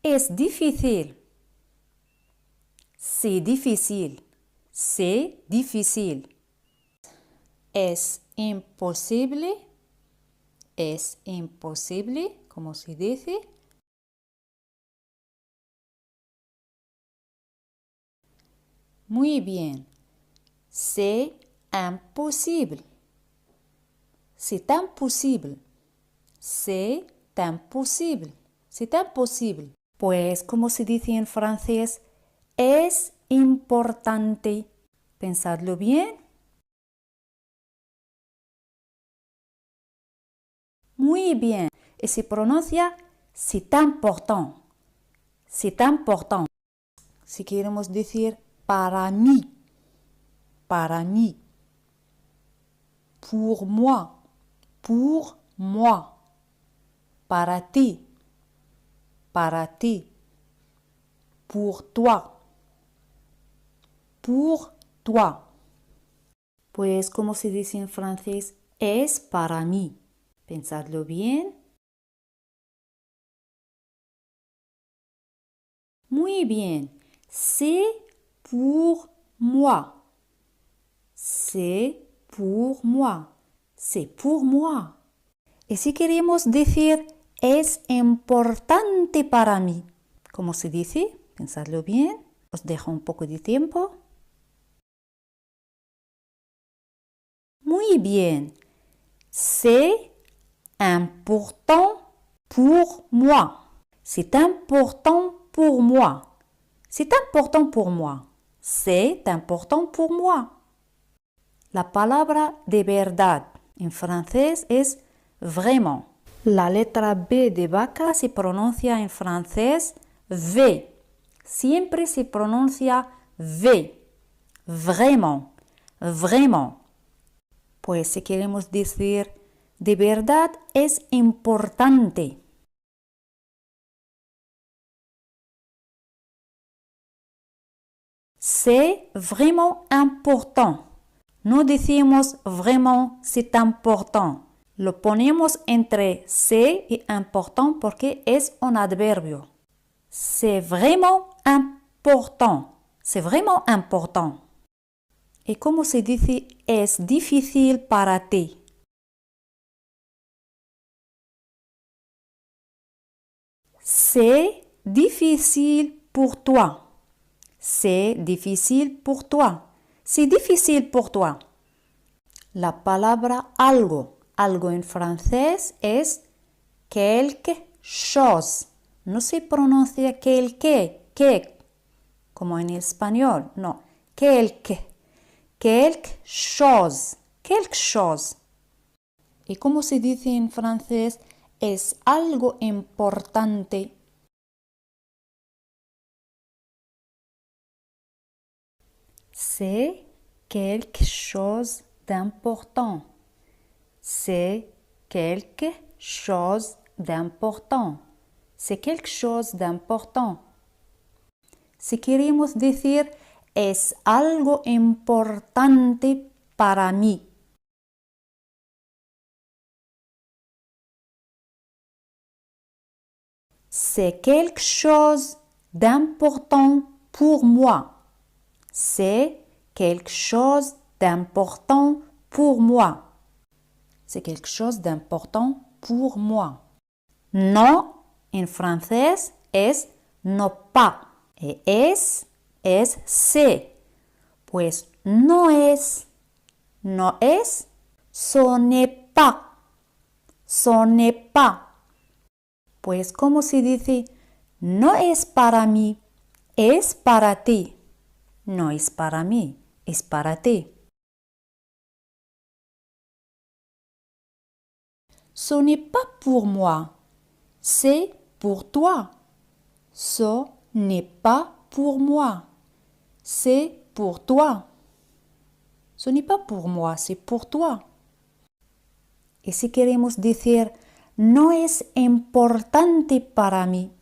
Es difícil. C'est difficile. C'est difficile. Es imposible. Es imposible, como se dice. Muy bien. C'est impossible. C'est imposible. C'est imposible. C'est imposible. Pues, como se dice en francés, es importante. Pensadlo bien. Muy bien. Y se pronuncia c'est important. C'est important. Si queremos decir para mí. Para mí. Pour moi. Pour moi. Para ti. Para ti. Pour toi. Pour toi. Pues, como se dice en francés, es para mí. Pensadlo bien. Muy bien. C'est pour moi. C'est pour moi. C'est pour moi. Y si queremos decir es importante para mí, ¿cómo se dice? Pensadlo bien. Os dejo un poco de tiempo. Muy bien. C'est important pour moi. C'est important pour moi. C'est important pour moi. C'est important pour moi. La palabra de verdad en francés es vraiment. La letra B de vaca se pronuncia en francés V. Siempre se pronuncia V. Vraiment. Vraiment. Pues si queremos decir de verdad es importante. C'est vraiment important. No decimos vraiment c'est important. Lo ponemos entre c'est y important porque es un adverbio. C'est vraiment important. C'est vraiment important. ¿Y cómo se dice es difícil para ti? C'est difficile pour toi. C'est difficile pour toi. C'est difficile pour toi. La palabra algo. Algo en francés es quelque chose. No se pronuncia quelque, como en español. No, quelque. Quelque chose. Quelque chose. ¿Y cómo se dice en francés? Es algo importante. C'est quelque chose d'important. C'est quelque chose d'important. C'est quelque chose d'important. Si queremos decir es algo importante para mí. C'est quelque chose d'important pour moi. C'est quelque chose d'important pour moi. C'est quelque chose d'important pour moi. No en francés es no pas. Y es c'est. Pues no es, ce n'est pas, ce n'est pas. Pues como se dice, no es para mí, es para ti. No es para mí, es para ti. Ce n'est pas pour moi, c'est pour toi. Ce n'est pas pour moi, c'est pour toi. Ce n'est pas pour moi, c'est pour toi. Y si queremos decir, no es importante para mí.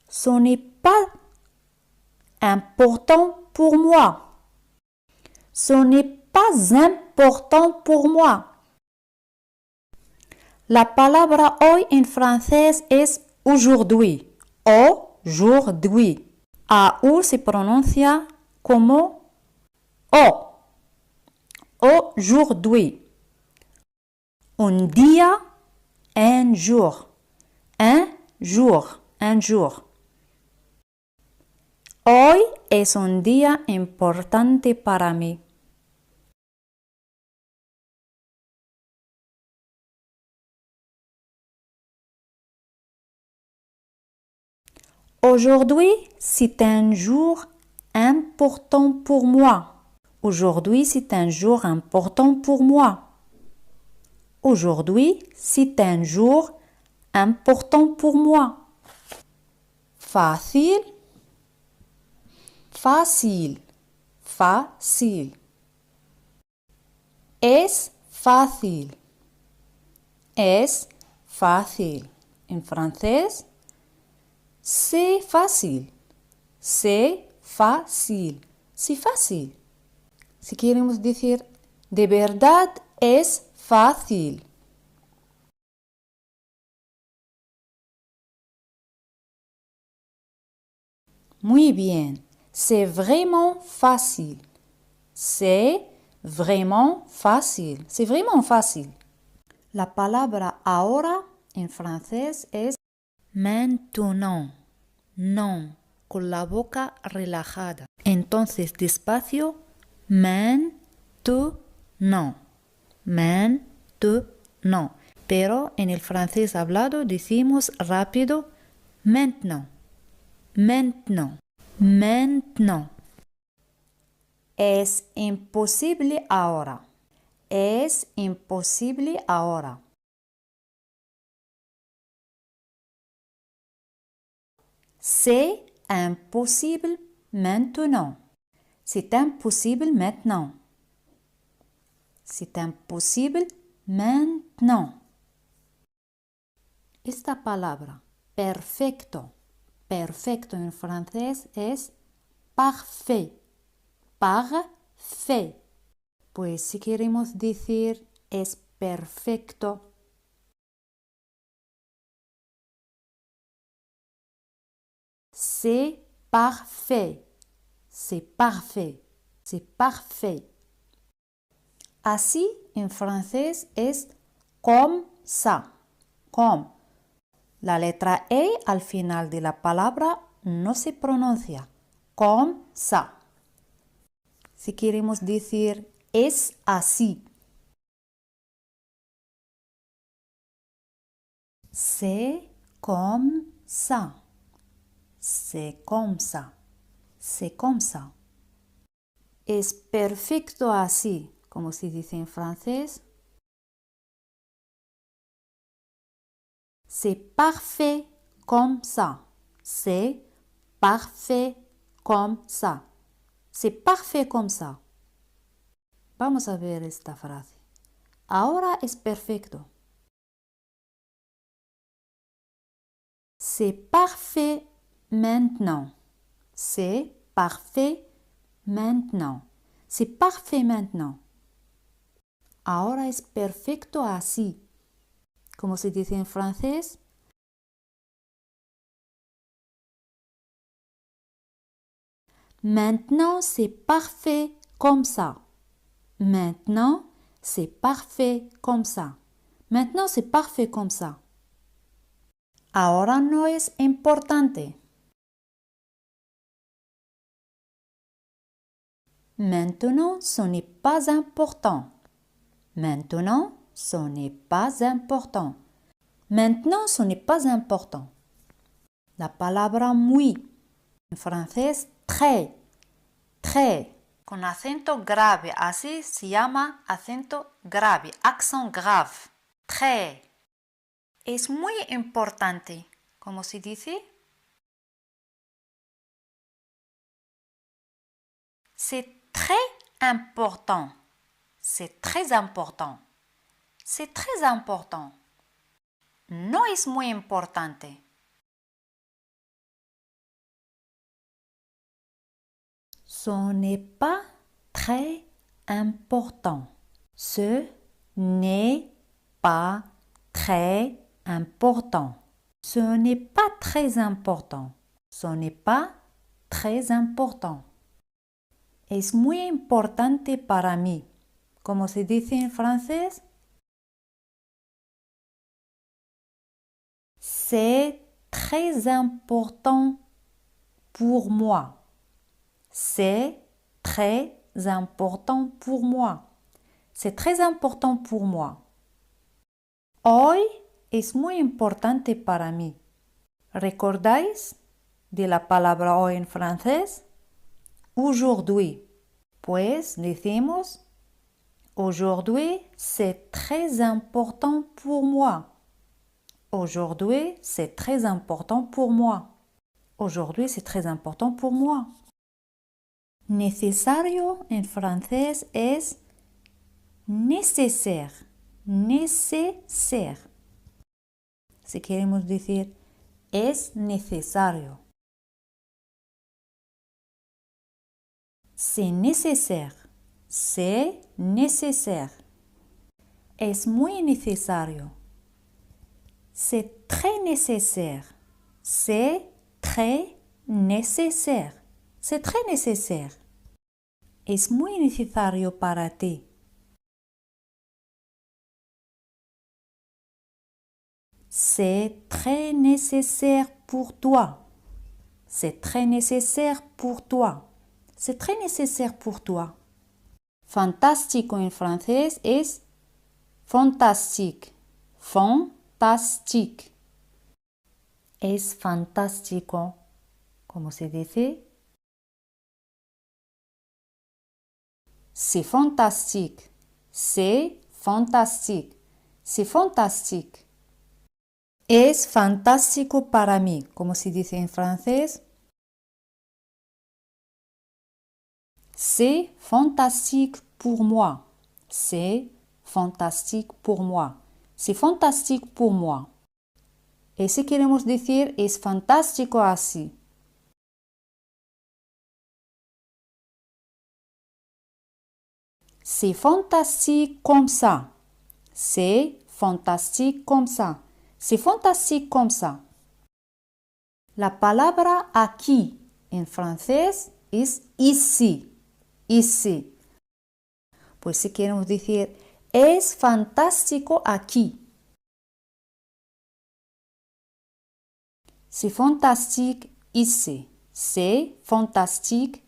Ce n'est pas important pour moi. Ce n'est pas important pour moi. La palabra hoy en francés es aujourd'hui. Aujourd'hui. AU se pronuncia como O. Aujourd'hui. Un día, un jour. Un jour, un jour. Hoy es un día importante para mí. Aujourd'hui, c'est un jour important pour moi. Aujourd'hui, c'est un jour important pour moi. Aujourd'hui, c'est un jour important pour moi. Fácil, fácil, fácil. Es fácil, es fácil. En francés, c'est fácil, c'est fácil, c'est fácil. Si queremos decir, de verdad es fácil. Muy bien, c'est vraiment facile. C'est vraiment facile. C'est vraiment facile. La palabra ahora en francés es maintenant. Non, con la boca relajada. Entonces, despacio, maintenant. Maintenant. Pero en el francés hablado decimos rápido maintenant. Maintenant. Maintenant. Es imposible ahora. Es imposible ahora. C'est impossible maintenant. C'est impossible maintenant. C'est imposible maintenant. Esta palabra, perfecto. Perfecto en francés es parfait. Parfait. Pues si queremos decir es perfecto, c'est parfait. C'est parfait. C'est parfait. Así en francés es comme ça. Comme. La letra E al final de la palabra no se pronuncia. Comme ça. Si queremos decir es así. C'est comme ça. C'est comme ça. C'est comme ça. Es perfecto así, como se dice en francés. C'est parfait comme ça. C'est parfait comme ça. C'est parfait comme ça. Vamos a ver esta frase. Ahora es perfecto. C'est parfait maintenant. C'est parfait maintenant. C'est parfait maintenant. Ahora es perfecto así. Como se dice en francés. Maintenant, c'est parfait comme ça. Maintenant, c'est parfait comme ça. Maintenant, c'est parfait comme ça. Ahora no es importante. Maintenant, ce n'est pas important. Maintenant, ce n'est pas important. Maintenant, ce n'est pas important. La palabra muy. En francés, très. Très. Con acento grave. Así se llama acento grave. Accent grave. Très. Es muy importante. ¿Cómo se dice? C'est très important. C'est très important. C'est très important. No es muy importante. Ce n'est pas très important. Ce n'est pas très important. Ce n'est pas très important. Ce n'est pas très important. Es muy importante para mí. ¿Cómo se dice en francés? C'est très important pour moi. C'est très important pour moi. C'est très important pour moi. Hoy es muy importante para mí. ¿Recordáis de la palabra hoy en francés? Aujourd'hui. Pues decimos, aujourd'hui c'est très important pour moi. Aujourd'hui c'est très important pour moi. Aujourd'hui c'est très important pour moi. Necesario en francés es nécessaire. Nécessaire. Si queremos decir es necesario. C'est nécessaire. C'est nécessaire. Es muy necesario. C'est très nécessaire. C'est très nécessaire. C'est très nécessaire. Es muy necesario para ti. C'est très nécessaire pour toi. C'est très nécessaire pour toi. C'est très nécessaire pour toi. Fantástico en francés es fantastique. Fantastique. Es fantástico. ¿Cómo se dice? C'est fantastique. C'est fantastique. C'est fantastique. Es fantástico para mí. ¿Cómo se dice en francés? C'est fantastique pour moi. C'est fantastique pour moi. C'est fantastique pour moi. Y si queremos decir es fantástico así. C'est fantastique comme ça. C'est fantastique comme ça. C'est fantastique comme ça. La palabra aquí en francés es ici. Ici. Pues si queremos decir es fantástico aquí. C'est fantastique ici. C'est fantastique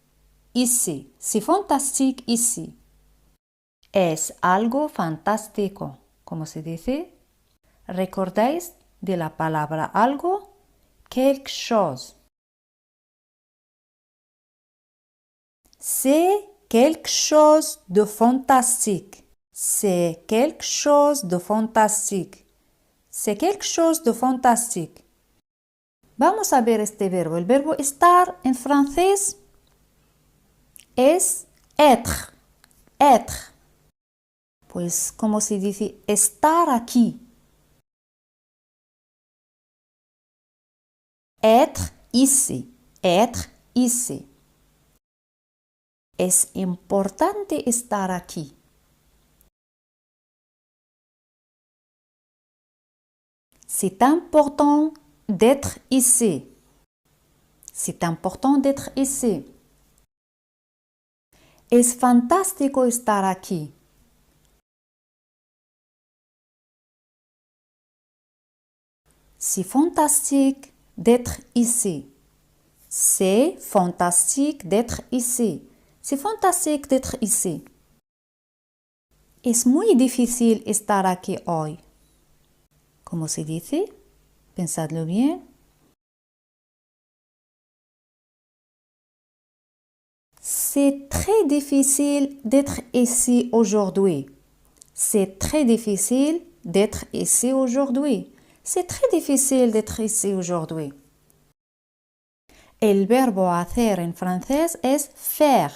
ici. C'est fantastique ici. Es algo fantástico. ¿Cómo se dice? ¿Recordáis de la palabra algo? Quelque chose. C'est quelque chose de fantastique. C'est quelque chose de fantastique. C'est quelque chose de fantastique. Vamos a ver este verbo. El verbo estar en francés es être. Être. Pues, ¿cómo se dice? Estar aquí. Être ici. Être ici. Es importante estar aquí. C'est important d'être ici. C'est important d'être ici. Es fantástico estar aquí. C'est fantastique d'être ici. C'est fantastique d'être ici. C'est fantastique d'être ici. Es muy difícil estar aquí hoy. ¿Cómo se dice? Pensadlo bien. C'est très difficile d'être ici aujourd'hui. C'est très difficile d'être ici aujourd'hui. C'est très difficile d'être ici aujourd'hui. El verbo hacer en francés es faire.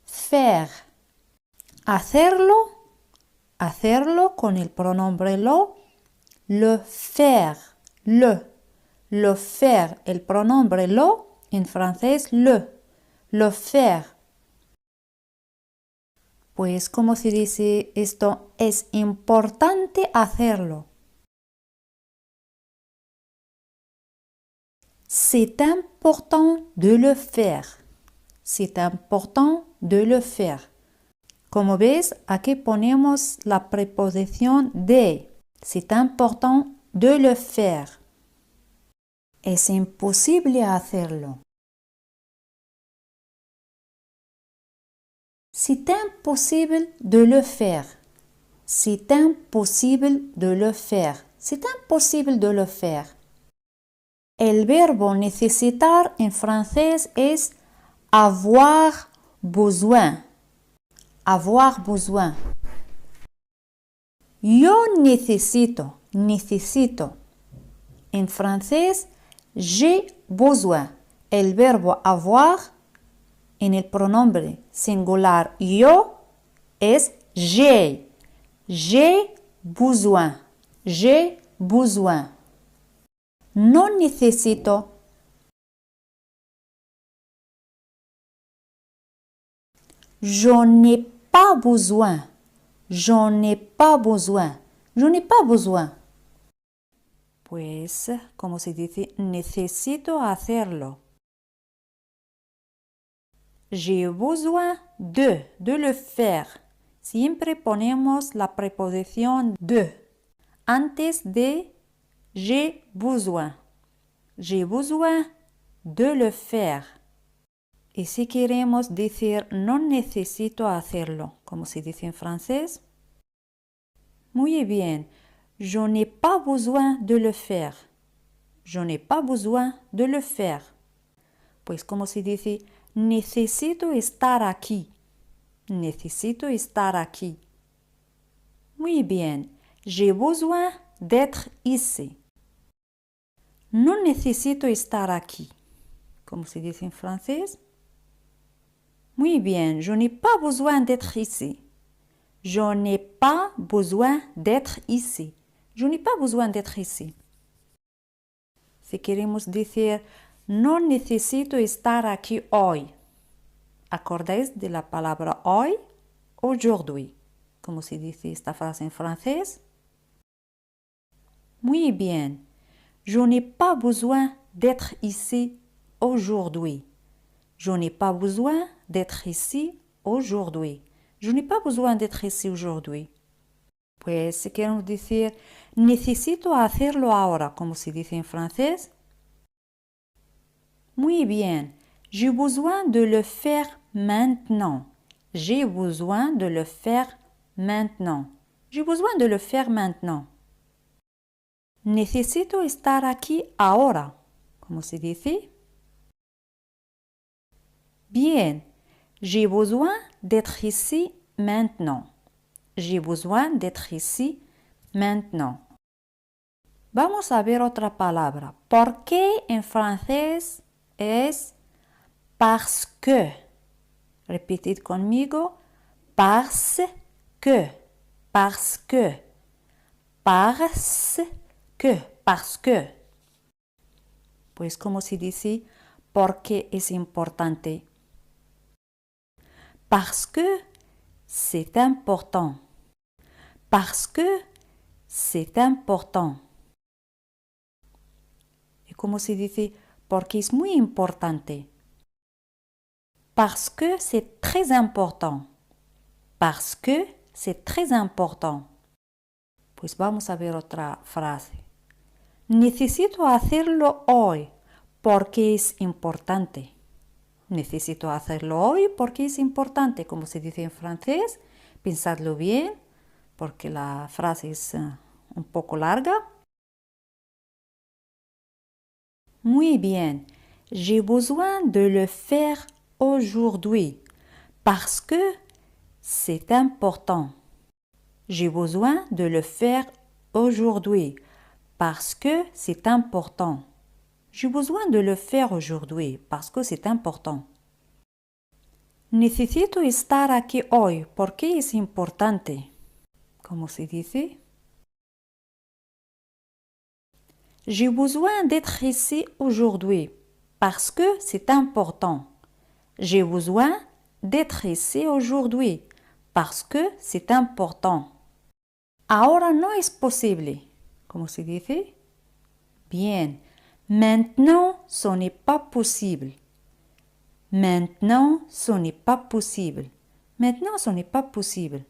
Faire. Hacerlo. Hacerlo con el pronombre lo. Le faire. Le faire. El pronombre lo en francés le. Le faire. Pues, ¿cómo se dice esto? Es importante hacerlo. C'est important de le faire. C'est important de le faire. Como ves, aquí ponemos la preposición de. C'est important de le faire. Es imposible hacerlo. C'est imposible de le faire. C'est imposible de le faire. C'est imposible de le faire. El verbo necesitar en francés es avoir besoin. Avoir besoin. Yo necesito, necesito. En francés, j'ai besoin. El verbo avoir en el pronombre singular yo es j'ai. J'ai besoin. J'ai besoin. No necesito. Je n'ai pas besoin. Je n'ai pas besoin. Je n'ai pas besoin. Pues, como se dice, necesito hacerlo. J'ai besoin de le faire. Siempre ponemos la preposición de antes de j'ai besoin. J'ai besoin de le faire. Y si queremos decir no necesito hacerlo, como se dice en francés, muy bien. Je n'ai pas besoin de le faire. Je n'ai pas besoin de le faire. Pues como se dice, necesito estar aquí. Necesito estar aquí. Muy bien. J'ai besoin d'être ici. No necesito estar aquí. Como se dice en francés. Muy bien. Je n'ai pas besoin d'être ici. Je n'ai pas besoin d'être ici. Je n'ai pas besoin d'être ici. Si queremos decir, no necesito estar aquí hoy. ¿Acordáis de la palabra hoy? Aujourd'hui. ¿Cómo se dice esta frase en francés? Muy bien. Je n'ai pas besoin d'être ici aujourd'hui. Je n'ai pas besoin d'être ici aujourd'hui. Je n'ai pas besoin d'être ici aujourd'hui. Pues si queremos decir, necesito hacerlo ahora, como se dice en francés. Muy bien. J'ai besoin de le faire maintenant. J'ai besoin de le faire maintenant. J'ai besoin de le faire maintenant. Necesito estar aquí ahora, como se dice. Bien. J'ai besoin d'être ici maintenant. J'ai besoin d'être ici maintenant. Vamos a ver otra palabra. ¿Por qué en francés es parce que? Repetid conmigo. Parce que. Parce que. Parce que. Parce que. Pues como se dice, porque es importante. Parce que c'est important. Parce que c'est important. ¿Y cómo se dice? Porque es muy importante. Parce que c'est très important. Parce que c'est très important. Pues vamos a ver otra frase. Necesito hacerlo hoy porque es importante. Necesito hacerlo hoy porque es importante, como se dice en francés. Pensadlo bien, porque la frase es un poco larga. Muy bien. J'ai besoin de le faire aujourd'hui parce que c'est important. J'ai besoin de le faire aujourd'hui parce que c'est important. J'ai besoin de le faire aujourd'hui parce que c'est important. Necesito estar aquí hoy porque es importante. ¿Cómo se dice? J'ai besoin d'être ici aujourd'hui parce que c'est important. J'ai besoin d'être ici aujourd'hui parce que c'est important. Ahora no es posible. ¿Cómo se dice? Bien. Maintenant, ce n'est pas possible. Maintenant, ce n'est pas possible. Maintenant, ce n'est pas possible.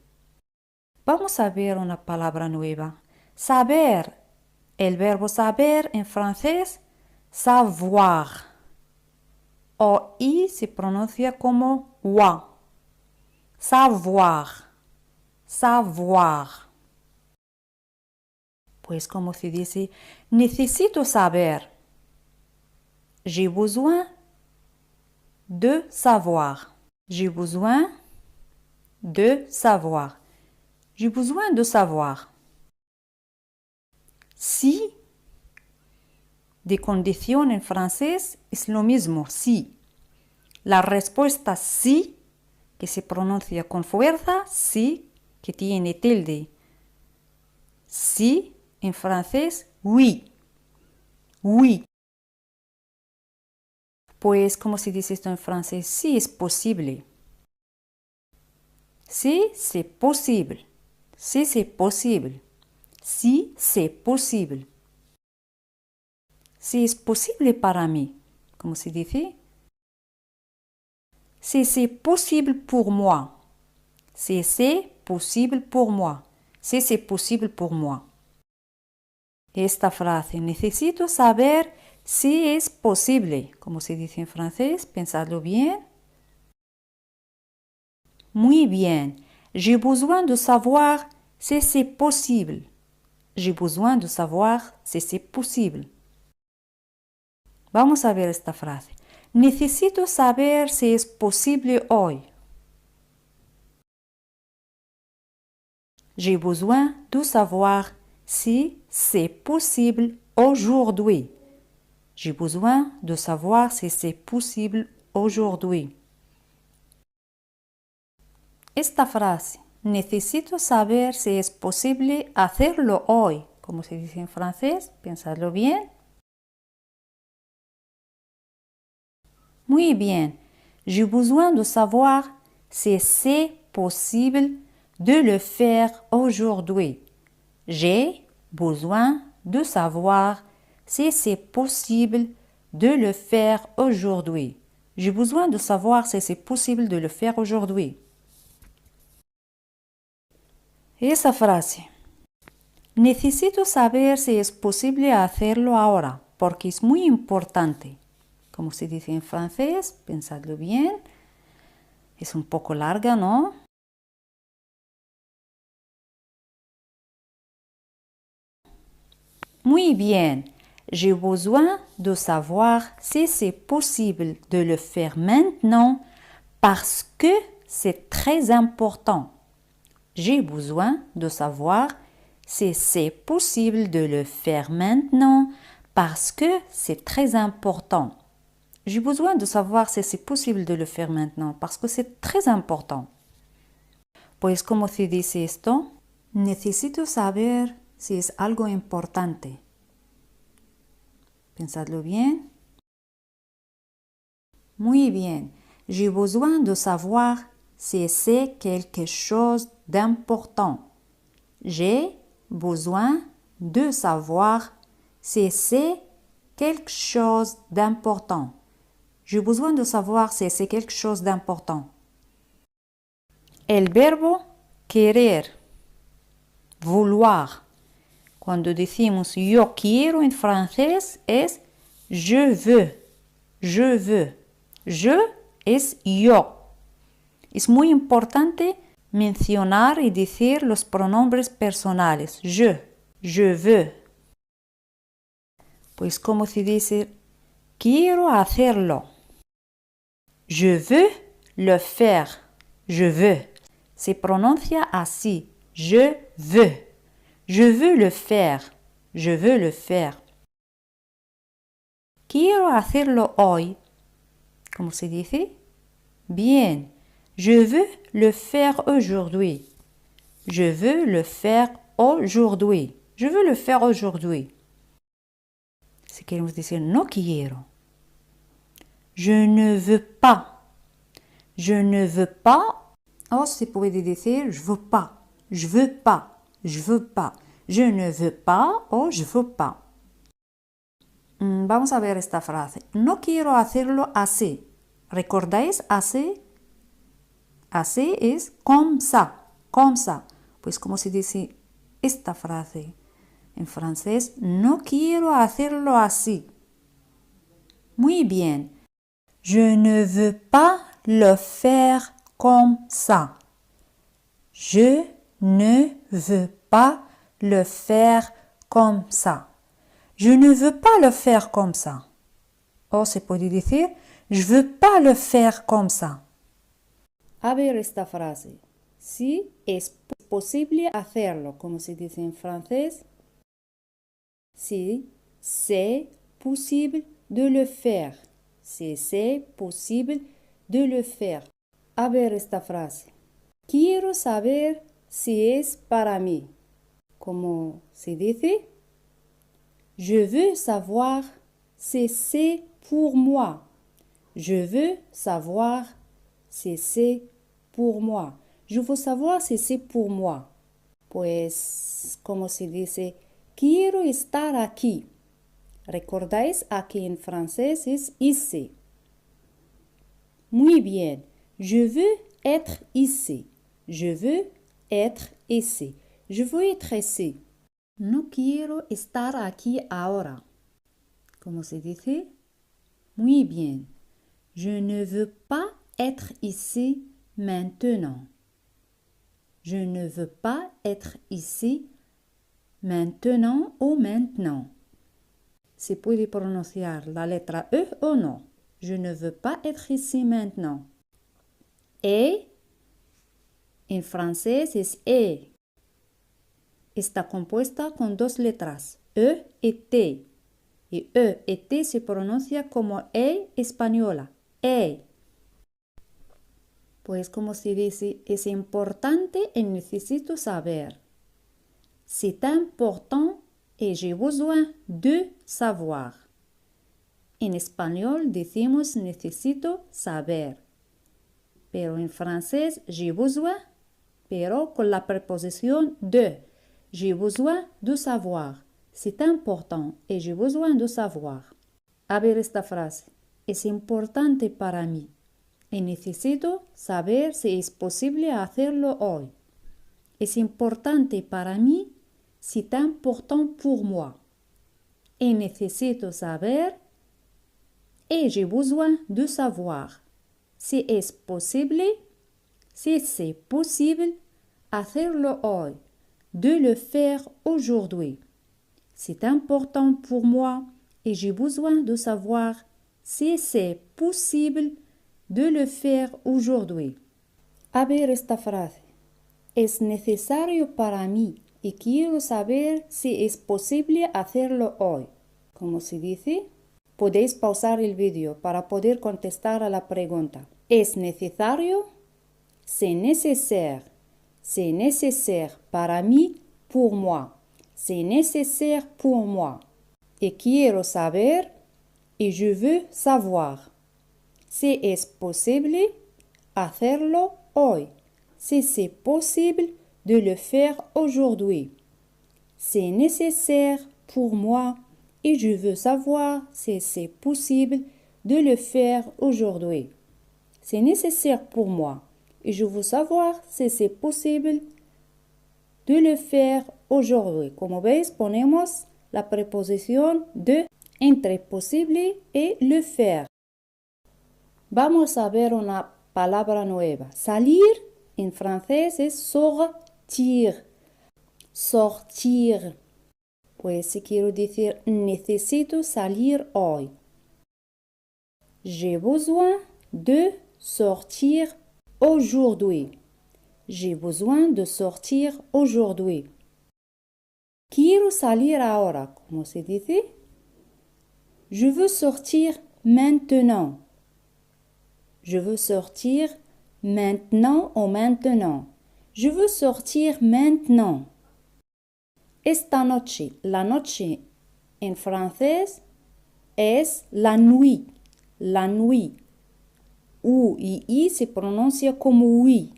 Vamos a ver una palabra nueva. Saber. El verbo saber en francés, savoir. O I se pronuncia como wa. Savoir. Savoir. Pues como se dice, necesito saber. J'ai besoin de savoir. J'ai besoin de savoir. J'ai besoin de savoir. Si, de condición en francés, es lo mismo, si. La respuesta sí, que se pronuncia con fuerza, sí, que tiene tilde. Sí, en francés, oui. Oui. Pues, ¿cómo se dice esto en francés? Sí, es posible. Sí, c'est possible. Sí, c'est possible. Sí, c'est possible. Sí, es posible para mí. ¿Cómo se dice? Sí, c'est possible pour moi. Sí, c'est possible pour moi. Sí, c'est possible pour moi. Esta frase, necesito saber si es posible. ¿Cómo se dice en francés? Pensadlo bien. Muy bien. J'ai besoin de savoir si c'est possible. J'ai besoin de savoir si c'est possible. Vamos a ver esta frase. Necesito saber si es posible hoy. J'ai besoin de savoir si c'est possible aujourd'hui. J'ai besoin de savoir si c'est possible aujourd'hui. Esta frase, necesito saber si es posible hacerlo hoy. Como se dice en francés, pensadlo bien. Muy bien. J'ai besoin de savoir si c'est possible de le faire aujourd'hui. J'ai besoin de savoir si c'est possible de le faire aujourd'hui. J'ai besoin de savoir si c'est possible de le faire aujourd'hui. Esa frase. Necesito saber si es posible hacerlo ahora, porque es muy importante. Como se dice en francés, pensadlo bien. Es un poco larga, ¿no? Muy bien. J'ai besoin de savoir si c'est possible de le faire maintenant parce que c'est très important. J'ai besoin de savoir si c'est possible de le faire maintenant parce que c'est très important. J'ai besoin de savoir si c'est possible de le faire maintenant parce que c'est très important. Pues, ¿cómo se dice esto? Necesito saber si es algo importante. Pensadlo bien. Muy bien. J'ai besoin de savoir si c'est quelque chose d'important. J'ai besoin de savoir si c'est quelque chose d'important. J'ai besoin de savoir si c'est quelque chose d'important. El verbo querer, vouloir. Cuando decimos yo quiero en francés es je veux, je veux. Je es yo. Es muy importante mencionar y decir los pronombres personales. Je veux. Pues como se dice, quiero hacerlo. Je veux le faire. Je veux. Se pronuncia así. Je veux. Je veux le faire. Je veux le faire. Quiero hacerlo hoy. ¿Cómo se dice? Bien. Je veux le faire aujourd'hui. Je veux le faire aujourd'hui. Je veux le faire aujourd'hui. Si queremos decir no quiero. Je ne veux pas. Je ne veux pas O se puede decir je veux pas, je veux pas, je veux pas, je ne veux pas o je veux pas. Vamos a ver esta frase. No quiero hacerlo así. ¿Recordáis así? Así es comme ça, comme ça. Pues como se dice esta frase en francés, no quiero hacerlo así. Muy bien. Je ne veux pas le faire comme ça. Je ne veux pas le faire comme ça. Je ne veux pas le faire comme ça. O se puede decir, je veux pas le faire comme ça. A ver esta frase. Si es posible hacerlo, como se dice en francés. Si c'est possible de le faire. Si c'est possible de le faire. A ver esta frase. Quiero saber si es para mí. Como se dice, je veux savoir si c'est pour moi. Je veux savoir si c'est pour moi. Je veux savoir si c'est pour moi. Pues, como se dice, quiero estar aquí. ¿Recordáis? Aquí en francés es ici. Muy bien. Je veux être ici. Je veux être ici. Je veux être ici. No quiero estar aquí ahora. ¿Cómo se dice? Muy bien. Je ne veux pas être ici maintenant. Je ne veux pas être ici maintenant o maintenant. Se puede pronunciar la letra E o no. Je ne veux pas être ici maintenant. Et en francés es E. Está compuesta con dos letras, E y T. Y E y T se pronuncia como E española, E. Pues como se dice, es importante y necesito saber. C'est important et j'ai besoin de savoir. En español decimos necesito saber. Pero en francés, j'ai besoin, pero con la preposición de. J'ai besoin de savoir. C'est important et j'ai besoin de savoir. A ver esta frase. Es importante para mí y necesito saber si es posible hacerlo hoy. Es importante para mí, c'est important pour moi. Et necesito saber et j'ai besoin de savoir si es posible, si c'est possible hacerlo hoy, de le faire aujourd'hui. C'est important pour moi et j'ai besoin de savoir si c'est possible de le faire aujourd'hui. A ver esta frase. Es necesario para mí y quiero saber si es posible hacerlo hoy. ¿Cómo se dice? Podéis pausar el vídeo para poder contestar a la pregunta. ¿Es necesario? C'est nécessaire. C'est nécessaire para mí, pour moi. C'est nécessaire pour moi. Et quiero saber y je veux savoir. Si es posible hacerlo hoy. Si c'est possible de le faire aujourd'hui. C'est nécessaire pour moi et je veux savoir si c'est possible de le faire aujourd'hui. C'est nécessaire pour moi et je veux savoir si c'est possible de le faire aujourd'hui. Como veis, ponemos la preposición de entre posible y le faire. Vamos a ver una palabra nueva. Salir en francés es sortir. Sortir. Pues si quiero decir necesito salir hoy. J'ai besoin de sortir aujourd'hui. J'ai besoin de sortir aujourd'hui. Quiero salir ahora. ¿Cómo se dice? Je veux sortir maintenant. Je veux sortir maintenant o maintenant. Je veux sortir maintenant. Esta noche. La noche en francés es la nuit. La nuit. U y I se pronuncia como oui.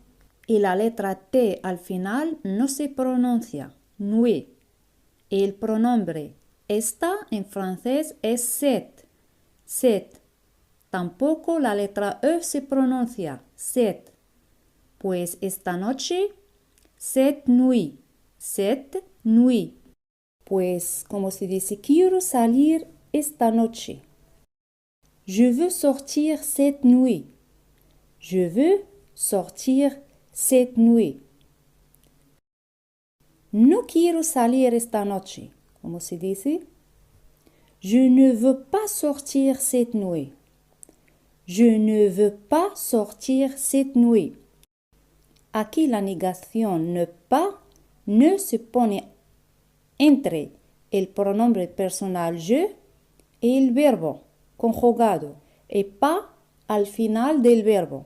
y la letra T al final no se pronuncia, nuit. Y el pronombre esta en francés es cette, cette. Tampoco la letra E se pronuncia, cette. Pues esta noche, cette nuit, cette nuit. Pues como se dice, quiero salir esta noche. Je veux sortir cette nuit. Je veux sortir cette nuit. No quiero salir esta noche. ¿Cómo se dice? Je ne veux pas sortir cette nuit. Je ne veux pas sortir cette nuit. Aquí la negación ne pas ne se pone entre el pronombre personal je y el verbo conjugado y pas al final del verbo.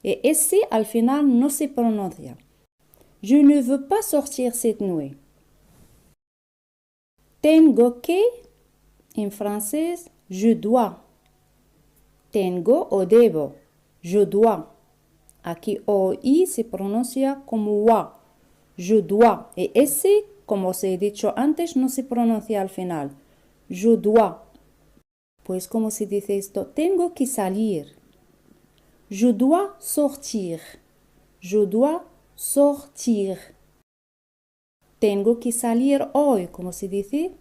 Y ese al final no se pronuncia. Je ne veux pas sortir cette nuit. Tengo que, en francés, je dois. Tengo o debo, je dois. Aquí OI se pronuncia como wa, je dois. Y ese, como se he dicho antes, no se pronuncia al final. Je dois. Pues, ¿cómo se dice esto? Tengo que salir. Je dois sortir. Je dois sortir. Tengo que salir hoy, ¿cómo se dice?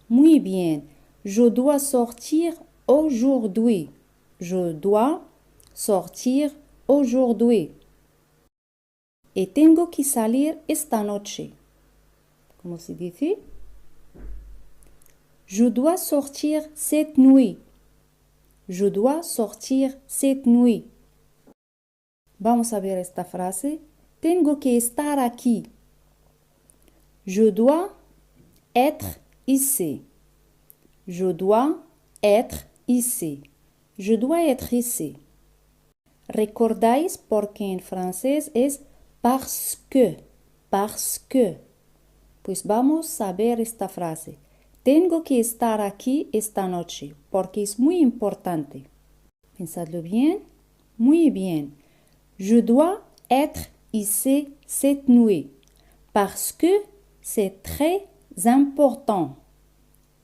Muy bien. Je dois sortir aujourd'hui. Je dois sortir aujourd'hui. Y tengo que salir esta noche. ¿Cómo se dice? Je dois sortir cette nuit. Je dois sortir cette nuit. Vamos a ver esta frase. Tengo que estar aquí. Je dois être ici. Je dois être ici. Je dois être ici. ¿Recordáis porque en francés es parce que? Parce que. Pues vamos a ver esta frase. Tengo que estar aquí esta noche porque es muy importante. Pensadlo bien. Muy bien. Je dois être ici cette nuit parce que c'est très important.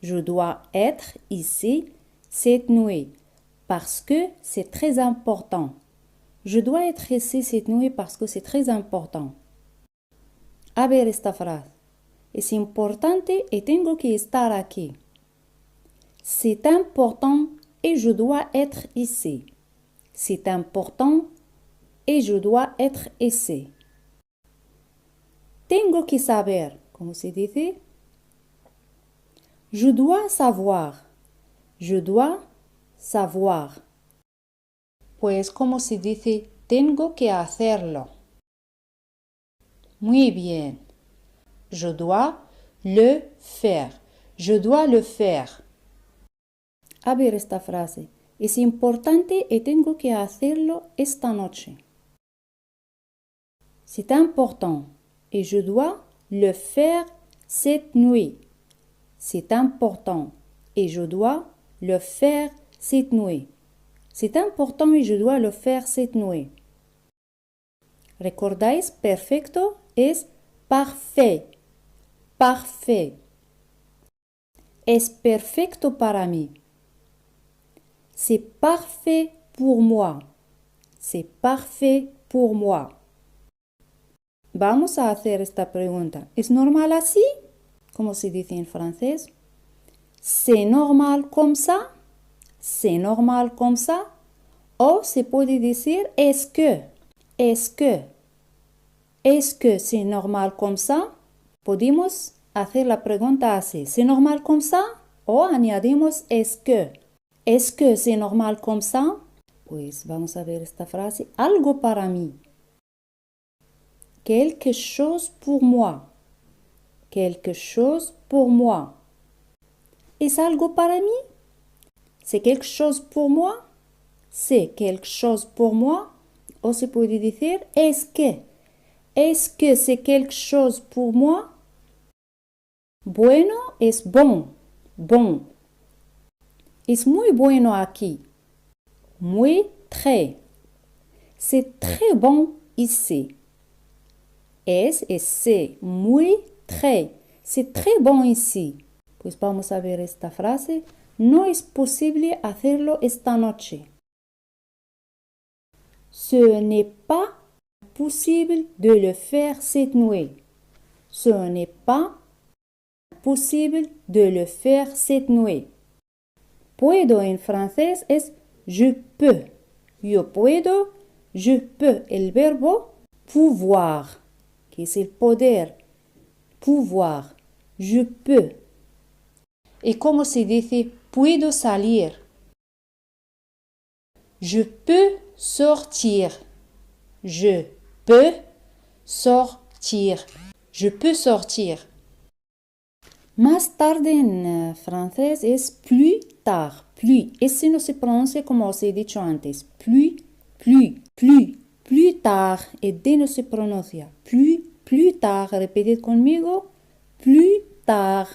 Je dois être ici cette nuit parce que c'est très important. Je dois être ici cette nuit parce que c'est très important. A ver esta frase. Es importante y tengo que estar aquí. C'est important et je dois être ici. C'est important et je dois être ici. Tengo que saber. ¿Cómo se dice? Je dois savoir. Je dois savoir. Pues, ¿cómo se dice? Tengo que hacerlo. Muy bien. Je dois le faire. Je dois le faire. A ver esta frase. Es importante y tengo que hacerlo esta noche. C'est important et je dois le faire cette nuit. C'est important et je dois le faire cette nuit. C'est important et je dois le faire cette nuit. ¿Recordáis? Perfecto es parfait. Parfait. Es perfecto para mí. C'est parfait pour moi. C'est parfait pour moi. Vamos a hacer esta pregunta. ¿Es normal así? ¿Cómo se dice en francés? C'est normal comme ça? C'est normal comme ça? O se puede decir est-ce que? Est-ce que? Est-ce que c'est normal comme ça? Podemos hacer la pregunta así. ¿C'est normal comme ça? O añadimos est-ce que? ¿Es que c'est normal comme ça? Pues vamos a ver esta frase. Algo para mí. Quelque chose pour moi. Quelque chose pour moi. ¿Es algo para mí? ¿C'est quelque chose pour moi? ¿C'est quelque chose pour moi? O se puede decir est-ce que? Est-ce que c'est quelque chose pour moi? Bueno es bon. Bon. Es muy bueno aquí. Muy, très. C'est très bon ici. Es muy, très. C'est très bon ici. Pues vamos a ver esta frase. No es posible hacerlo esta noche. Ce n'est pas possible de le faire cette nuit. Ce n'est pas possible de le faire cette nuit. Puedo en francés es je peux. Yo puedo, je peux. El verbo pouvoir, que es el poder. Pouvoir. Je peux. ¿Y cómo se dice puedo salir? Je peux sortir. Je peux sortir. Je peux sortir. Más tarde en francés es plus tard. Plus. Ese no se pronuncia como os he dicho antes. Plus, plus, plus. Plus tard. El D no se pronuncia. Plus tard. Repetid conmigo. Plus tard.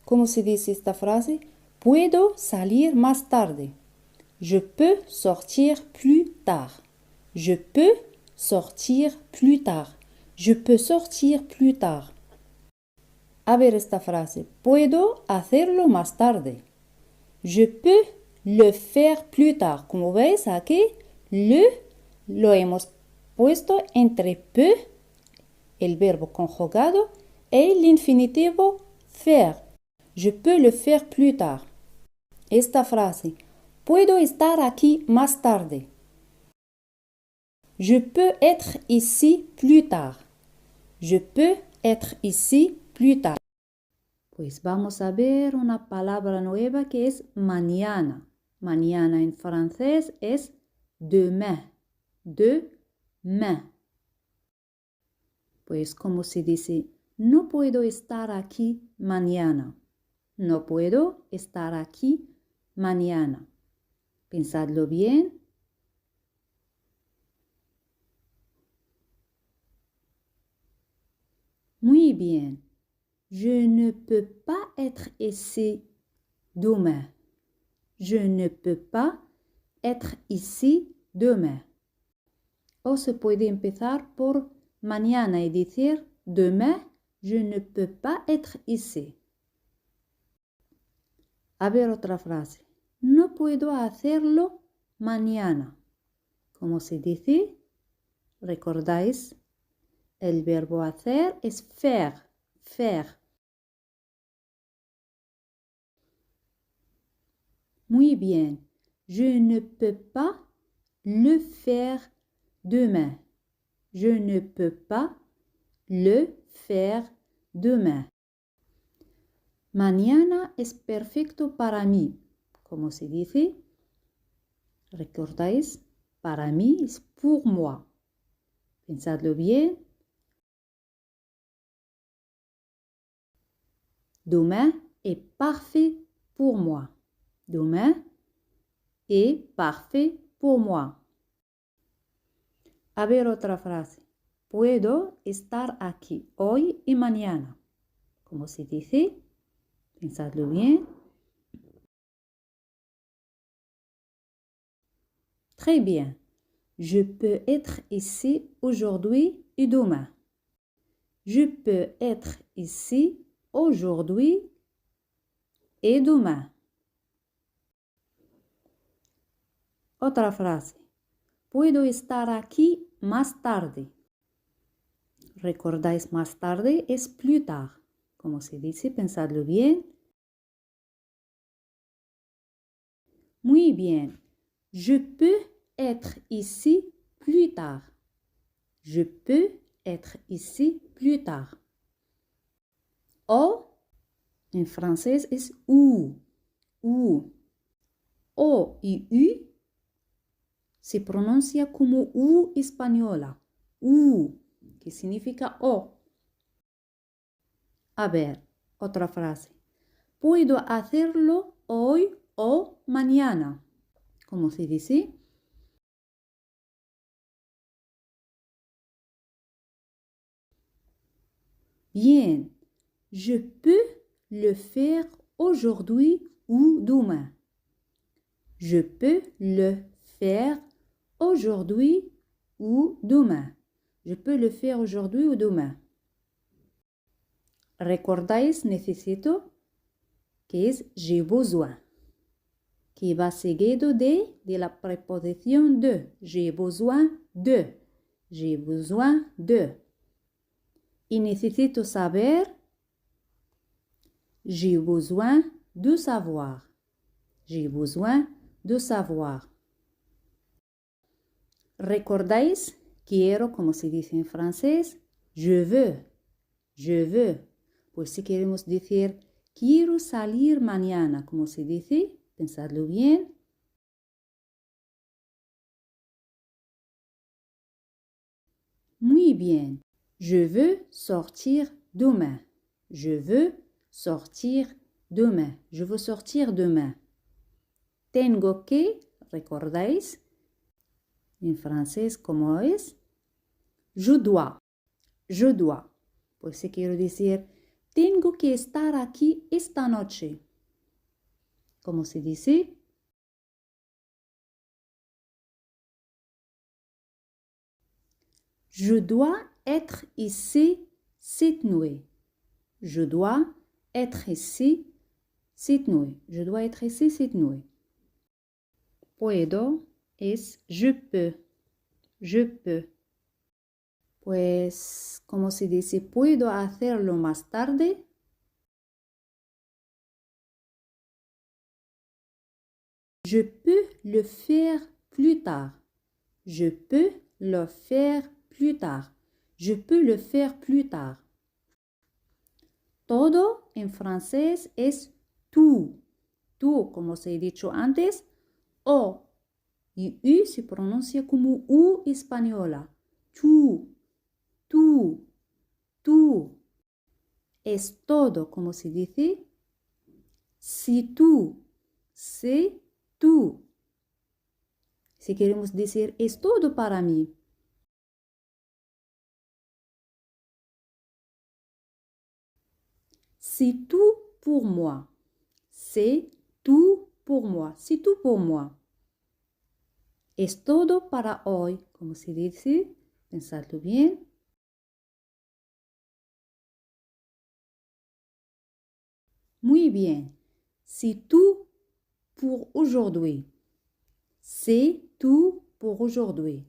¿Cómo se dice esta frase? Puedo salir más tarde. Je peux sortir plus tard. Je peux sortir plus tard. Je peux sortir plus tard. A ver esta frase. Puedo hacerlo más tarde. Je peux le faire plus tard. Como veis aquí, le lo hemos puesto entre peut, el verbo conjugado, et l'infinitivo faire. Je peux le faire plus tard. Esta frase. Puedo estar aquí más tarde. Je peux être ici plus tard. Je peux être ici plus tard. Pues vamos a ver una palabra nueva que es mañana. Mañana en francés es demain. Demain. Pues como se dice, no puedo estar aquí mañana. No puedo estar aquí mañana. Pensadlo bien. Muy bien. Je ne peux pas être ici demain. Je ne peux pas être ici demain. O se puede empezar por mañana y decir demain, je ne peux pas être ici. A ver otra frase. No puedo hacerlo mañana. ¿Cómo se dice? ¿Recordáis? El verbo hacer es faire. Faire. Muy bien. Je ne peux pas le faire demain. Je ne peux pas le faire demain. Mañana es perfecto para mí. ¿Cómo se dice? ¿Recordáis? Para mí es pour moi. Pensadlo bien. Demain est parfait pour moi. Demain est parfait pour moi. A ver otra frase. Puedo estar aquí hoy y mañana. ¿Cómo se dice? Pensadlo bien. Très bien. Je peux être ici aujourd'hui et demain. Je peux être ici aujourd'hui et demain. Otra frase. Puedo estar aquí más tarde. ¿Recordáis más tarde? Es plus tard. Como se dice, pensadlo bien. Muy bien. Je peux être ici plus tard. Je peux être ici plus tard. O en francés es ou. Ou. O y U se pronuncia como U española. U, que significa O. A ver, otra frase. Puedo hacerlo hoy o mañana. ¿Cómo se dice? Bien. Je peux le faire aujourd'hui ou demain. Je peux le faire aujourd'hui ou demain. Je peux le faire aujourd'hui ou demain. ¿Recordáis necesito? Que es j'ai besoin. Que va seguido de la preposición de. J'ai besoin de. J'ai besoin de. Y necesito saber. J'ai besoin de savoir. J'ai besoin de savoir. ¿Recordáis? Quiero, como se dice en francés, je veux. Je veux. Pues si queremos decir quiero salir mañana, como se dice, pensadlo bien. Muy bien. Je veux sortir demain. Je veux sortir demain. Je veux sortir demain. Tengo que, ¿recordáis? En francés, ¿cómo es? Je dois. Je dois. Pues si quiero decir, tengo que estar aquí esta noche. ¿Cómo se dice? Je dois être ici cette nuit. Je dois être ici cette nuit. Je dois être ici cette nuit. Puedo es je peux. Je peux. Pues, ¿cómo se dice? ¿Puedo hacerlo más tarde? Je peux le faire plus tard. Je peux le faire plus tard. Je peux le faire plus tard. Todo en francés es tú. Tú, como se he dicho antes, o y U se pronuncia como U española. Tú, tú, tú. Es todo, como se dice. Si tú, sé tú. Si queremos decir es todo para mí. C'est tout pour moi. C'est tout pour moi. C'est tout pour moi. Es todo para hoy, como se dice. Pensadlo bien. Muy bien. C'est tout pour aujourd'hui. C'est tout pour aujourd'hui.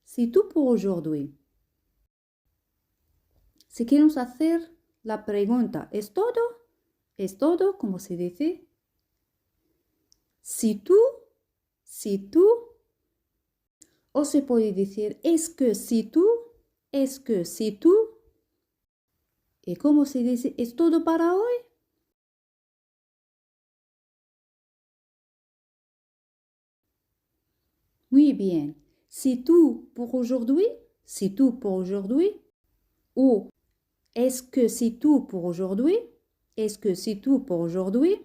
C'est tout pour aujourd'hui. Si queremos hacer la pregunta, ¿es todo? ¿Es todo? ¿Cómo se dice? Si tú, o se puede decir, es que si tú, es que si tú. ¿Y cómo se dice? ¿Es todo para hoy? Muy bien. Si tú pour aujourd'hui, si tú pour aujourd'hui, ou est-ce que si tú pour aujourd'hui, est-ce que si tú pour aujourd'hui.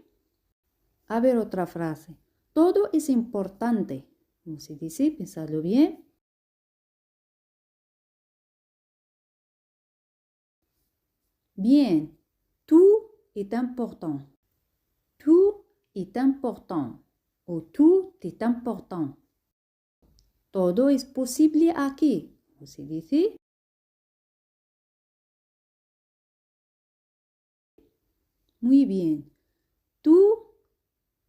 A ver otra frase. Todo es importante. ¿Cómo se dice? Pensadlo bien. Bien. Tout est important. Tout est important. O tout est important. Todo es posible aquí. ¿Cómo se dice? Muy bien. Tout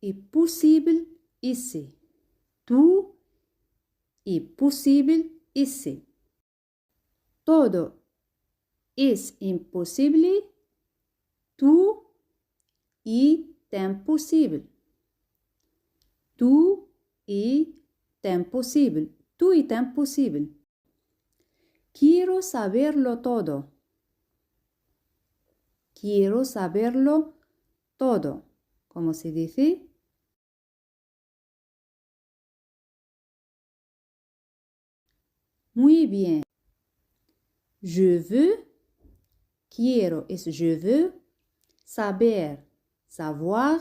est possible ici. Tout est possible ici. Todo es imposible. Tout est imposible. Tout est imposible. Tout est imposible. Quiero saberlo todo. Quiero saberlo todo. ¿Cómo se dice? Muy bien. Je veux. Quiero es je veux. Saber, savoir.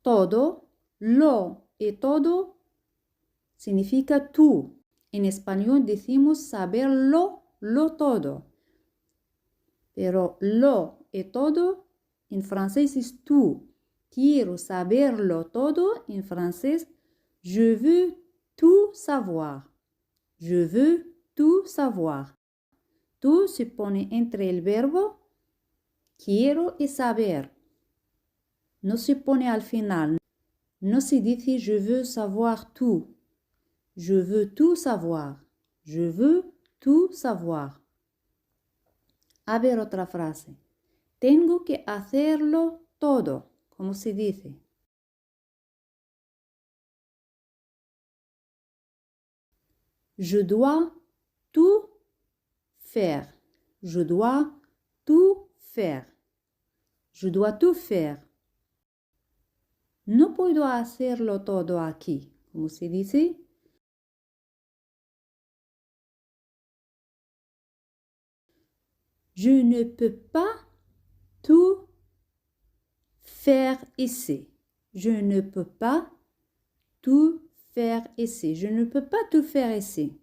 Todo. Lo y todo significa tú. En español decimos saberlo, lo todo. Pero lo y todo en francés es tú. Quiero saberlo todo en francés. Je veux tout savoir. Je veux tout savoir. Tout se pone entre el verbo quiero y saber. No se pone al final. No se dice je veux savoir tout. Je veux tout savoir. Je veux tout savoir. A ver otra frase. Tengo que hacerlo todo. ¿Cómo se dice? Je dois tout faire. Je dois tout faire. Je dois tout faire. No puedo hacerlo todo aquí. ¿Cómo se dice? Je ne peux pas tout faire ici. Je ne peux pas tout faire ici. Je ne peux pas tout faire ici.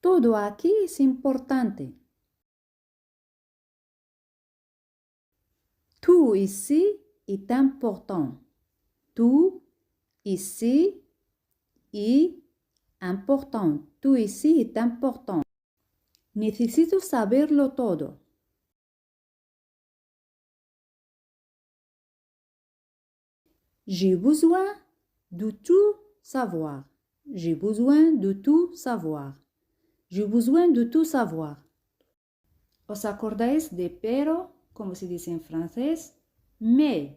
Todo aquí es importante. Tout ici est important. Tout ici est important. Tout ici est important. Necesito saberlo todo. J'ai besoin de tout savoir. J'ai besoin de tout savoir. J'ai besoin de tout savoir. ¿Os acordáis de pero, como se dice en francés? Mais.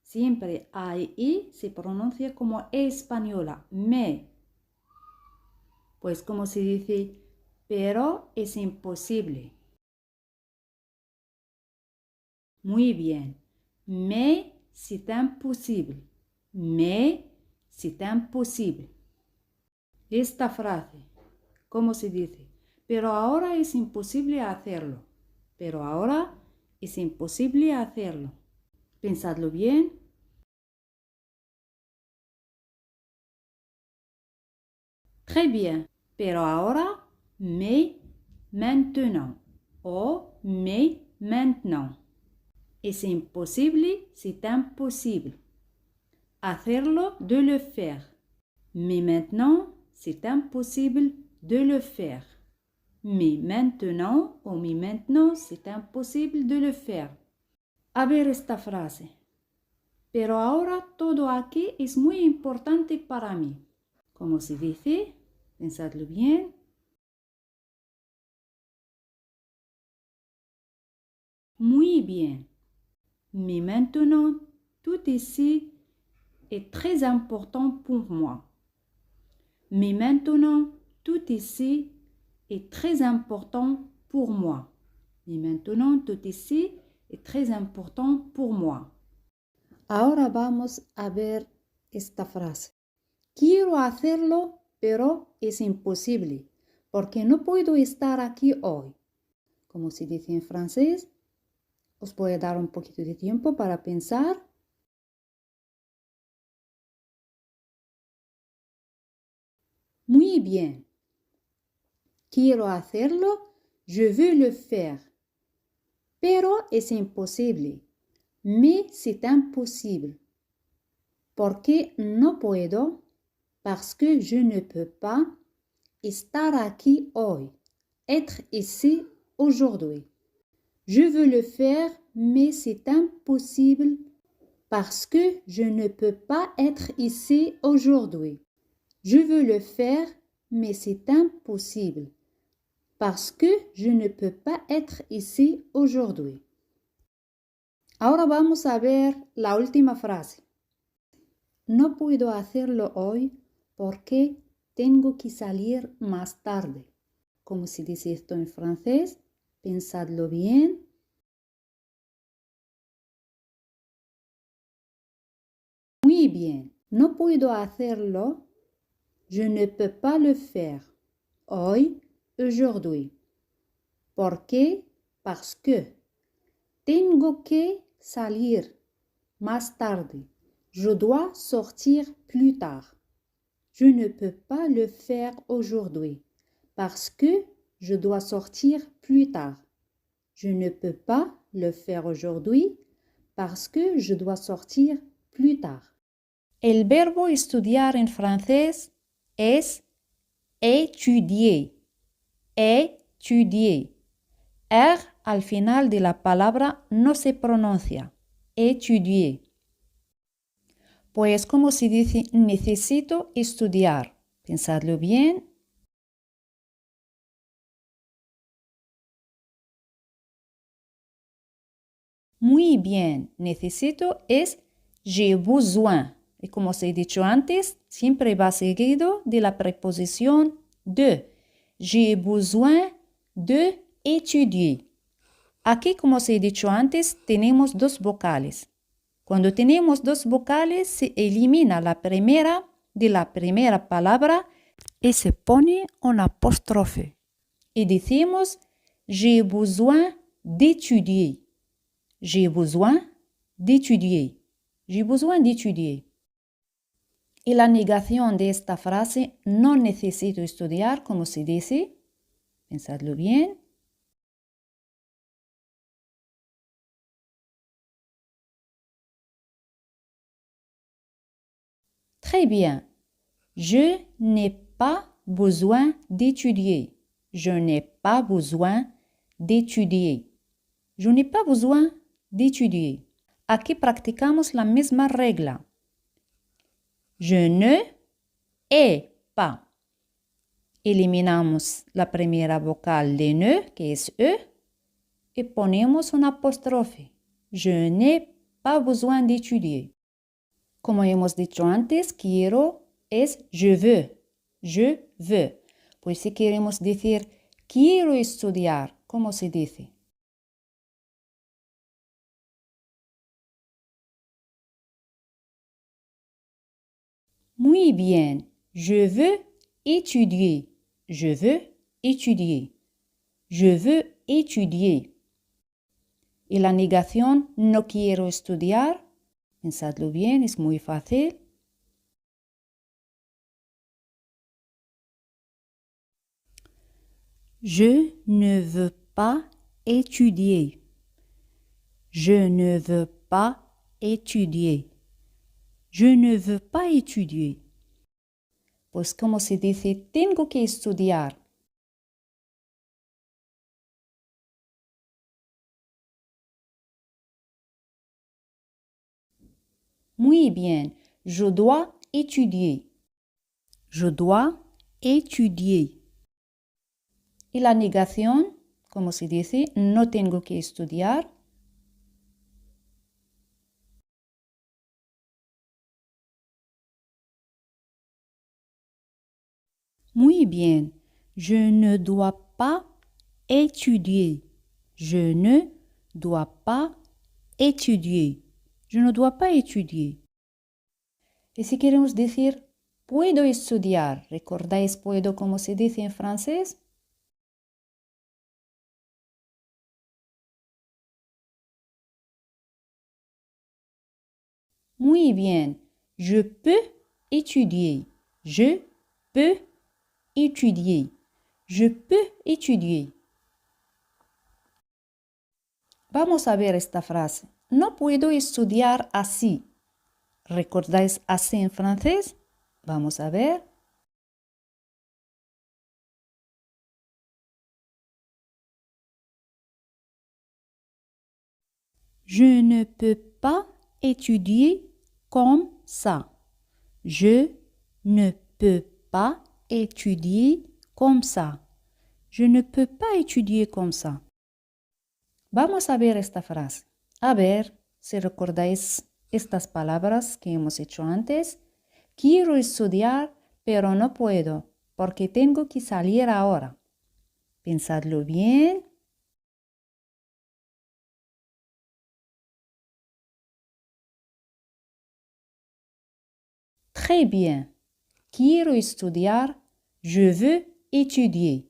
Siempre I se pronuncia como E española. Mais. Pues como se dice, pero es imposible. Muy bien. Mais c'est imposible. Mais c'est imposible. Esta frase, ¿cómo se dice? Pero ahora es imposible hacerlo. Pero ahora es imposible hacerlo. Pensadlo bien. Très bien. Pero ahora, mais maintenant. O mais maintenant. Es imposible, c'est imposible. Hacerlo, de le faire. Mais maintenant, c'est imposible de le faire. Mais maintenant o mais maintenant, c'est imposible de le faire. A ver esta frase. Pero ahora todo aquí es muy importante para mí. ¿Cómo se dice? Pensadlo bien. Muy bien. Mais maintenant, tout ici est très important pour moi. Mais maintenant, tout ici est très important pour moi. Mais maintenant, tout ici est très important pour moi. Ahora vamos a ver esta frase. Quiero hacerlo, pero es imposible, porque no puedo estar aquí hoy. Como se dice en francés, os voy a dar un poquito de tiempo para pensar. Muy bien. Quiero hacerlo, je veux le faire. Pero es imposible. Mais c'est imposible. ¿Por qué no puedo? Parce que je ne peux pas estar aquí hoy. Être ici aujourd'hui. Je veux le faire, mais c'est impossible parce que je ne peux pas être ici aujourd'hui. Je veux le faire, mais c'est impossible parce que je ne peux pas être ici aujourd'hui. Ahora vamos a ver la última frase. No puedo hacerlo hoy porque tengo que salir más tarde. ¿Cómo se dice esto en francés? Pensadlo bien. Muy bien. No puedo hacerlo. Je ne peux pas le faire. Hoy, aujourd'hui. ¿Por qué? Parce que. Tengo que salir más tarde. Je dois sortir plus tard. Je ne peux pas le faire aujourd'hui parce que je dois sortir plus tard. Je ne peux pas le faire aujourd'hui parce que je dois sortir plus tard. El verbo estudiar en francés es étudier. Étudier. R al final de la palabra no se pronuncia. Étudier. Pues como se dice necesito estudiar. Pensadlo bien. Muy bien. Necesito es j'ai besoin. Y como os he dicho antes, siempre va seguido de la preposición de. J'ai besoin de étudier. Aquí, como os he dicho antes, tenemos dos vocales. Cuando tenemos dos vocales, se elimina la primera de la primera palabra y se pone un apóstrofe. Y decimos, j'ai besoin d'étudier. J'ai besoin d'étudier. J'ai besoin d'étudier. Y la negación de esta frase, no necesito estudiar, como se dice. Pensadlo bien. Très bien. Je n'ai pas besoin d'étudier. Je n'ai pas besoin d'étudier. Je n'ai pas besoin d'étudier. Aquí practicamos la misma regla. Je ne ai pas. Eliminamos la primera vocal de ne, que es e, y ponemos un apóstrofe. Je n'ai pas besoin d'étudier. Como hemos dicho antes, quiero es je veux. Je veux. Pues si queremos decir quiero estudiar, ¿cómo se dice? Muy bien. Je veux étudier. Je veux étudier. Je veux étudier. Y la negación no quiero estudiar. Pensadlo bien, es muy fácil. Je ne veux pas étudier. Je ne veux pas étudier. Je ne veux pas étudier. Pues como se dice, tengo que estudiar. Muy bien. Je dois étudier. Je dois étudier. Y la negación, como se dice, no tengo que estudiar. Muy bien. Je ne dois pas étudier. Je ne dois pas étudier. Je ne dois pas étudier. Y si queremos decir puedo estudiar, ¿recordáis puedo como se dice en francés? Muy bien. Je peux étudier. Je peux étudier. Je peux étudier. Vamos a ver esta frase. No puedo estudiar así. ¿Recordáis así en francés? Vamos a ver. Je ne peux pas étudier comme ça. Je ne peux pas étudier comme ça. Je ne peux pas étudier comme ça. Vamos a ver esta frase. A ver si recordáis estas palabras que hemos hecho antes. Quiero estudiar, pero no puedo, porque tengo que salir ahora. Pensadlo bien. Très bien. Quiero estudiar, je veux étudier.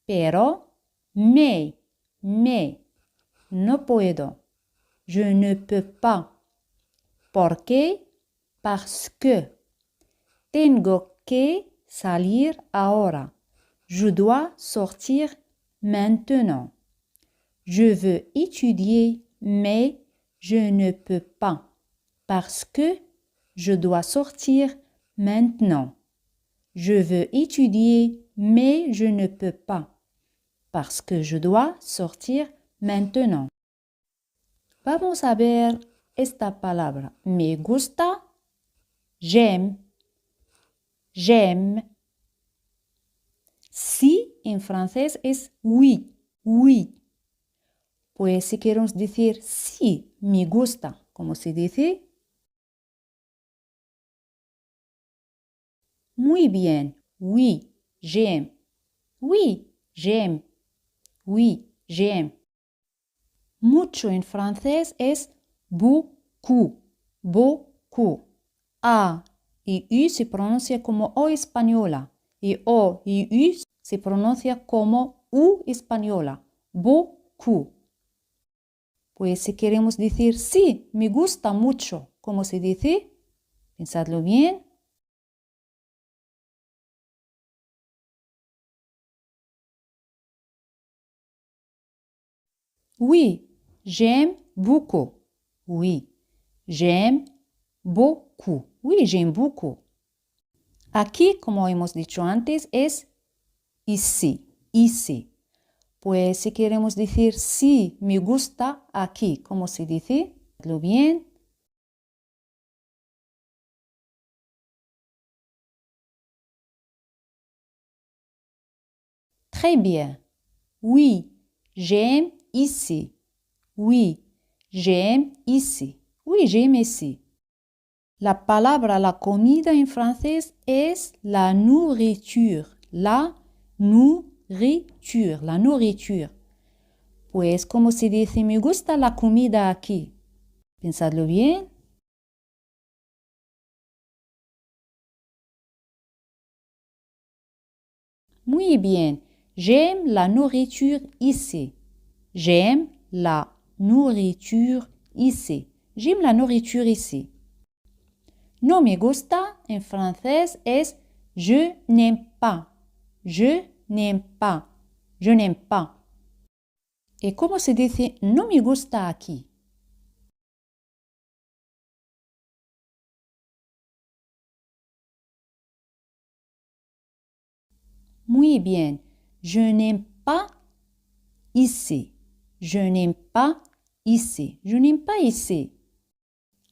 Pero, mais, no puedo. Je ne peux pas. ¿Por qué? Parce que. Tengo que salir ahora. Je dois sortir maintenant. Je veux étudier, mais je ne peux pas. Parce que je dois sortir maintenant. Je veux étudier, mais je ne peux pas, parce que je dois sortir maintenant. Vamos a ver esta palabra. Me gusta, j'aime, j'aime. Sí en francés es oui, oui. Pues si queremos decir sí, me gusta, ¿cómo se dice? Muy bien, oui, j'aime. Oui, j'aime. Oui, j'aime. Mucho en francés es beaucoup, beaucoup. A y U se pronuncia como O española y O y U se pronuncia como U española. Beaucoup. Pues si queremos decir sí, me gusta mucho, ¿cómo se dice? Pensadlo bien. Oui, j'aime beaucoup. Oui, j'aime beaucoup. Oui, j'aime beaucoup. Aquí, como hemos dicho antes, es ici, ici. Pues si queremos decir sí, me gusta aquí, ¿cómo se dice? ¿Lo bien? Très bien. Oui, j'aime ici. Oui, j'aime ici. Oui, j'aime ici. La palabra la comida en francés es la nourriture. La nourriture. La nourriture. Pues, ¿cómo se dice? Me gusta la comida aquí. Pensadlo bien. Muy bien. J'aime la nourriture ici. J'aime la nourriture ici. J'aime la nourriture ici. No me gusta en francés es je n'aime pas. Je n'aime pas. Je n'aime pas. ¿Y cómo se dice no me gusta aquí? Muy bien. Je n'aime pas ici. Je n'aime pas ici. Je n'aime pas ici.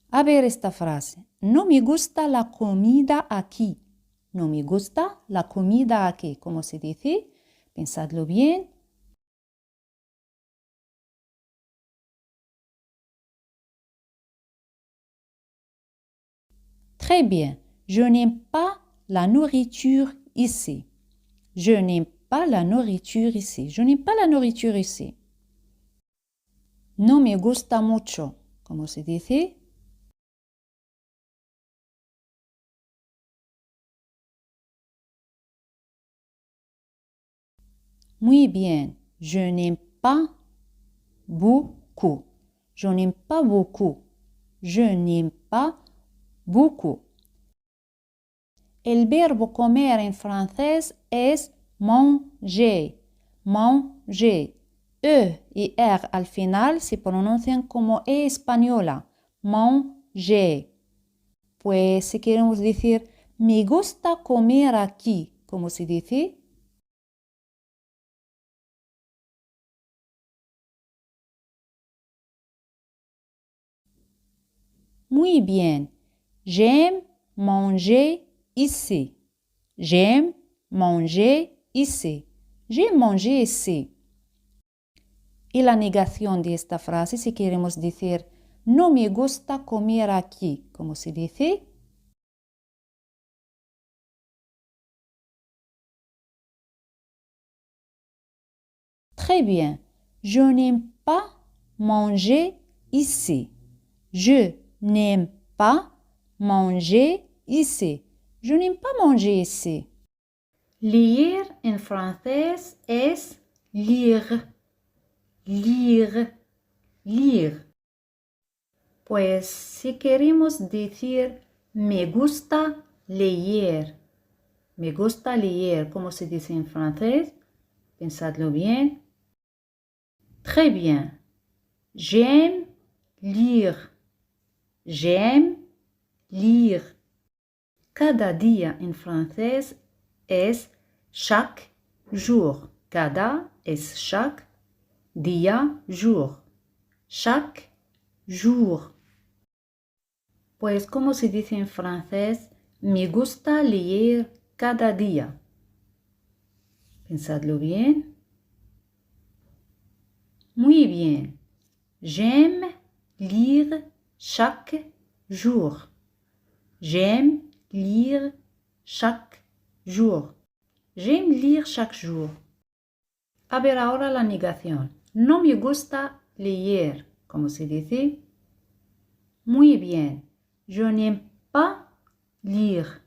A ver esta frase. No me gusta la comida aquí. No me gusta la comida aquí. ¿Cómo se dice? Pensadlo bien. Très bien. Je n'aime pas la nourriture ici. Je n'aime pas la nourriture ici. Je n'aime pas la nourriture ici. No me gusta mucho. ¿Cómo se dice? Muy bien. Je n'aime pas beaucoup. Je n'aime pas beaucoup. Je n'aime pas beaucoup. El verbo comer en francés es manger. Manger. E y R al final se pronuncian como E española. Manger. Pues si queremos decir, me gusta comer aquí, ¿cómo se dice? Muy bien. J'aime manger ici. J'aime manger ici. J'aime manger ici. Y la negación de esta frase, si queremos decir, no me gusta comer aquí, ¿cómo se dice? Très bien. Je n'aime pas manger ici. Je n'aime pas manger ici. Je n'aime pas manger ici. Lire en francés es lire. Lire. Lire. Pues si queremos decir me gusta leer. Me gusta leer, ¿cómo se dice en francés? Pensadlo bien. Très bien. J'aime lire. J'aime lire. Cada día en francés es chaque jour. Cada es chaque, día, jour. Chaque jour. Pues, ¿cómo se dice en francés? Me gusta leer cada día. Pensadlo bien. Muy bien. J'aime lire chaque jour. J'aime lire chaque jour. J'aime lire chaque jour. A ver ahora la negación. No me gusta leer. ¿Cómo se dice? Muy bien. Je n'aime pas lire.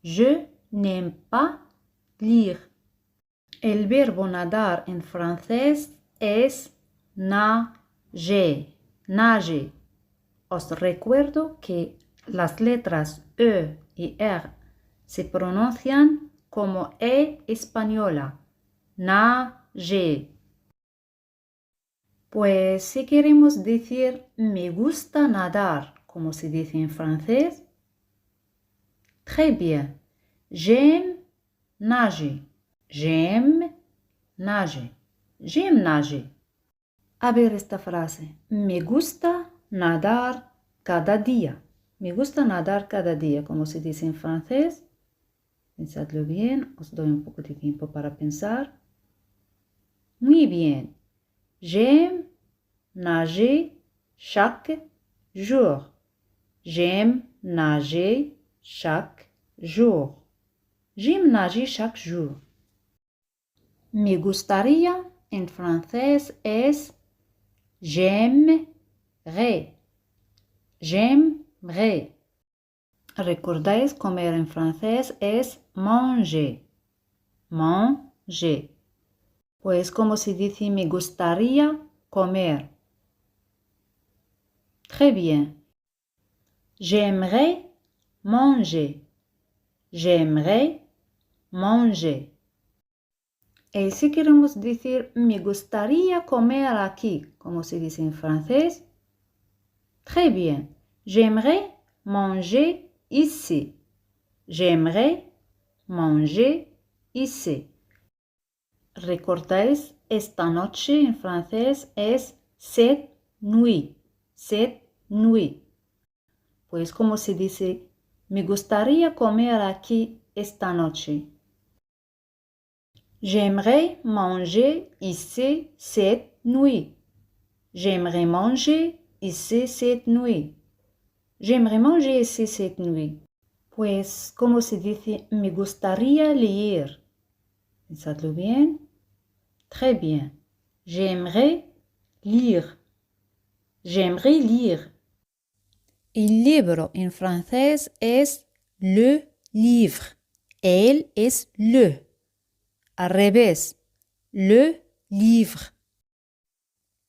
Je n'aime pas lire. El verbo nadar en francés es nager. Nager. Os recuerdo que las letras E y R se pronuncian como E española. Nager. Pues si queremos decir me gusta nadar, como se dice en francés. Très bien. J'aime nager. J'aime nager. J'aime nager. A ver esta frase. Me gusta nadar cada día. Me gusta nadar cada día, como se dice en francés. Pensadlo bien. Os doy un poco de tiempo para pensar. Muy bien. J'aime nager chaque jour. J'aime nager chaque jour. J'aime nager chaque jour. Me gustaría en francés es j'aimerais. J'aimerais. ¿Recordáis comer en francés es manger? Manger. Pues, ¿cómo se dice me gustaría comer? Très bien. J'aimerais manger. J'aimerais manger. Y si queremos decir me gustaría comer aquí, ¿cómo se dice en francés? Très bien. J'aimerais manger ici. J'aimerais manger ici. ¿Recordáis? Esta noche en francés es cette nuit. Cette nuit. Pues, ¿cómo se dice? Me gustaría comer aquí esta noche. J'aimerais manger ici cette nuit. J'aimerais manger ici cette nuit. J'aimerais manger ici cette nuit. Pues, ¿cómo se dice? Me gustaría leer. Pensadlo bien. Très bien. J'aimerais lire. J'aimerais lire. El libro en francés es le livre. Él es le. Al revés. Le livre.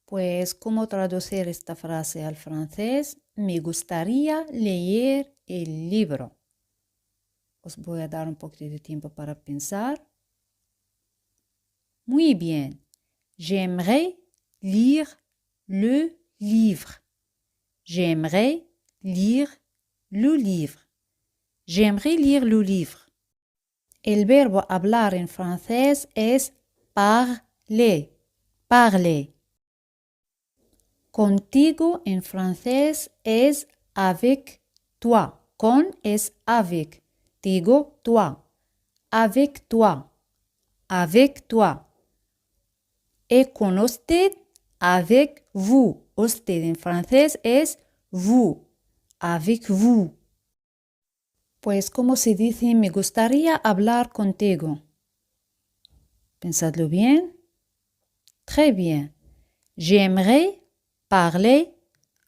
Pues, ¿cómo traducir esta frase al francés? Me gustaría leer el libro. Os voy a dar un poquito de tiempo para pensar. Muy bien. J'aimerais lire le livre. J'aimerais lire le livre. J'aimerais lire le livre. El verbo hablar en francés es parler. Parler. Contigo en francés es avec toi. Con es avec. Digo, toi. Avec toi. Avec toi. Et con usted, avec vous. Usted en francés es vous. Avec vous. Pues, ¿cómo se dice? Me gustaría hablar contigo. Pensadlo bien. Très bien. J'aimerais parler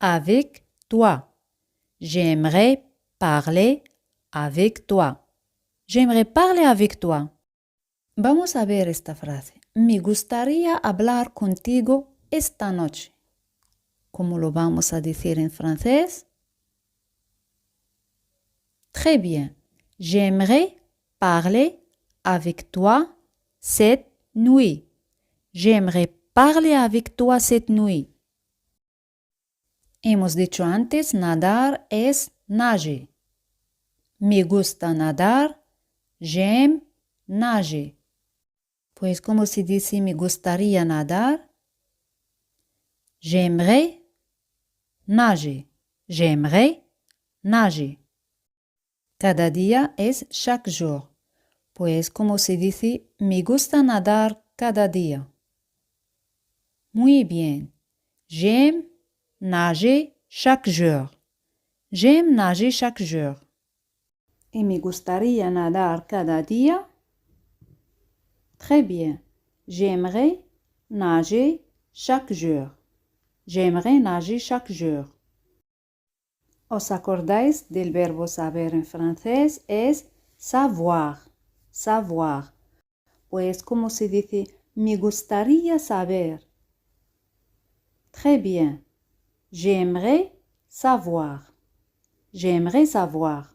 avec toi. J'aimerais parler avec toi. J'aimerais parler avec toi. Vamos a ver esta frase. Me gustaría hablar contigo esta noche. ¿Cómo lo vamos a decir en francés? Très bien. J'aimerais parler avec toi cette nuit. J'aimerais parler avec toi cette nuit. Hemos dicho antes, nadar es nager. Me gusta nadar. J'aime nager. Pues, ¿cómo se dice me gustaría nadar? J'aimerais nager. J'aimerais nager. Cada día es chaque jour. Pues, ¿cómo se dice me gusta nadar cada día? Muy bien. J'aime nager chaque jour. J'aime nager chaque jour. ¿Y me gustaría nadar cada día? Très bien. J'aimerais nager chaque jour. J'aimerais nager chaque jour. ¿Os acordáis del verbo saber en francés? Es savoir. Savoir. Pues, ¿cómo se dice me gustaría saber? Très bien. J'aimerais savoir. J'aimerais savoir.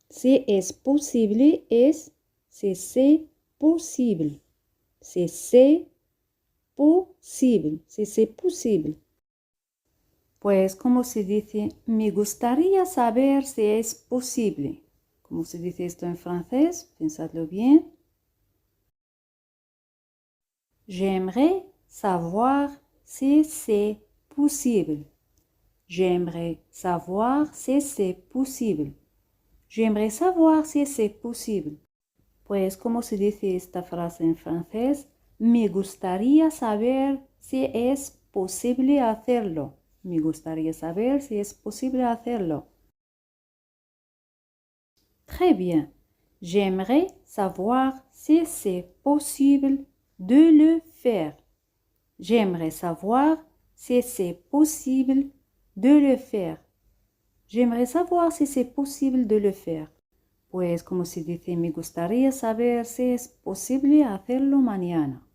Si es posible es si c'est possible. Si c'est posible. Si c'est possible. Pues, ¿cómo se dice? Me gustaría saber si es posible. ¿Cómo se dice esto en francés? Pensadlo bien. J'aimerais savoir si c'est possible. J'aimerais savoir si c'est possible. J'aimerais savoir si c'est possible. Pues, ¿cómo se dice esta frase en francés? Me gustaría saber si es posible hacerlo. Me gustaría saber si es posible hacerlo. Très bien. J'aimerais savoir si c'est possible de le faire. J'aimerais savoir si c'est possible de le faire. J'aimerais savoir si c'est possible de le faire. Pues, como se dice, me gustaría saber si es posible hacerlo mañana.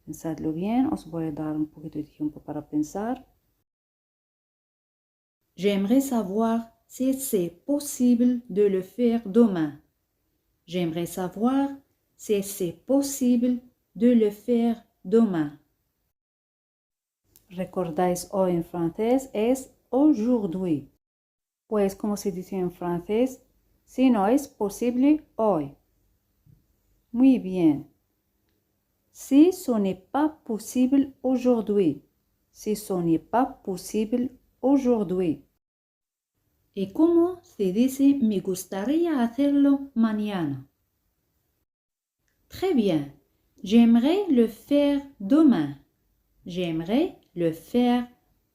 Pensadlo bien, os voy a dar un poquito de tiempo para pensar. J'aimerais savoir si c'est possible de le faire demain. J'aimerais savoir si c'est possible de le faire demain. ¿Recordáis hoy en francés? Es aujourd'hui. Pues, como se dice en francés, si no es posible hoy. Muy bien. Si ce n'est pas possible aujourd'hui. Si ce n'est pas possible aujourd'hui. ¿Y cómo se dice me gustaría hacerlo mañana? Très bien. J'aimerais le faire demain. J'aimerais le faire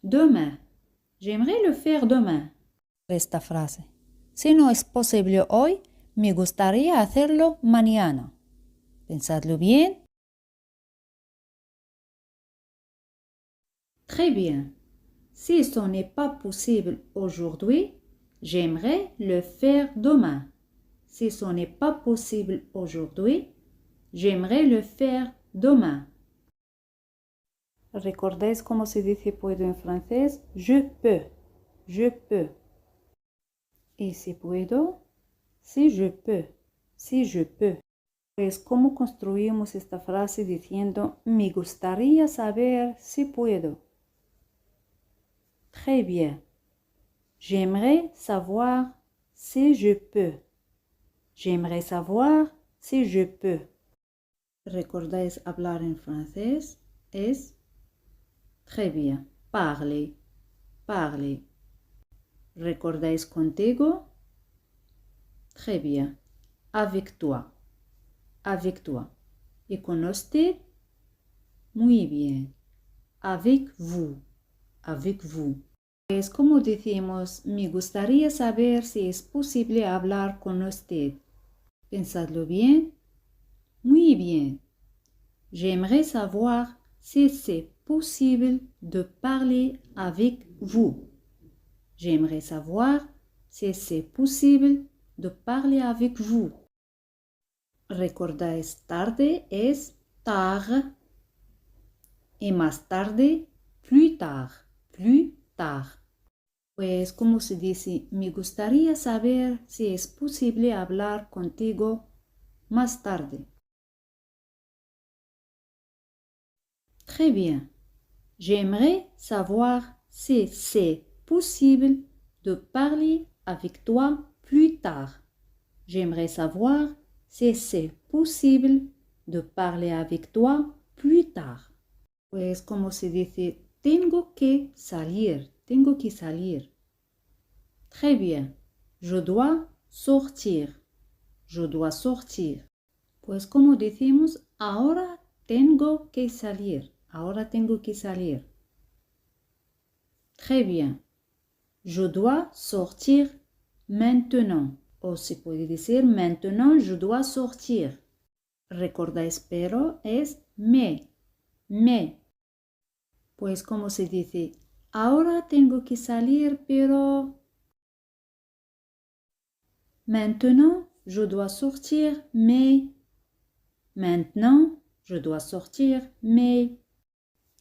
demain. J'aimerais le faire demain. Esta frase. Si no es posible hoy, me gustaría hacerlo mañana. Pensadlo bien. Très bien. Si ce n'est pas possible aujourd'hui, j'aimerais le faire demain. Si ce n'est pas possible aujourd'hui, j'aimerais le faire demain. ¿Recordáis cómo se dice puedo en francés? Je peux. Je peux. Y si puedo, si je peux. Si je peux. Pues, ¿cómo construimos esta frase diciendo me gustaría saber si puedo? Très bien. J'aimerais savoir si je peux. J'aimerais savoir si je peux. ¿Recordáis hablar en francés? Es très bien. Parler. Parler. ¿Recordáis contigo? Très bien. Avec toi. Avec toi. ¿Y con usted? Muy bien. Avec vous. Avec vous. Es como decimos, me gustaría saber si es posible hablar con usted. Pensadlo bien. Muy bien. J'aimerais savoir si c'est possible de parler avec vous. J'aimerais savoir si c'est possible de parler avec vous. ¿Recordáis tarde es tard? Y más tarde, plus tard. Plus tard. Pues, ¿cómo se dice? Me gustaría saber si es posible hablar contigo más tarde. Très bien. J'aimerais savoir si c'est possible de parler avec toi plus tard. J'aimerais savoir si c'est possible de parler avec toi plus tard. Pues como se dice, tengo que salir. Très bien. Je dois sortir. Pues como decimos, ahora tengo que salir. Très bien. Je dois sortir maintenant. O se puede decir maintenant je dois sortir. ¿Recordáis pero? Es me. Pues como se dice, ahora tengo que salir, pero maintenant je dois sortir, mais maintenant je dois sortir, mais.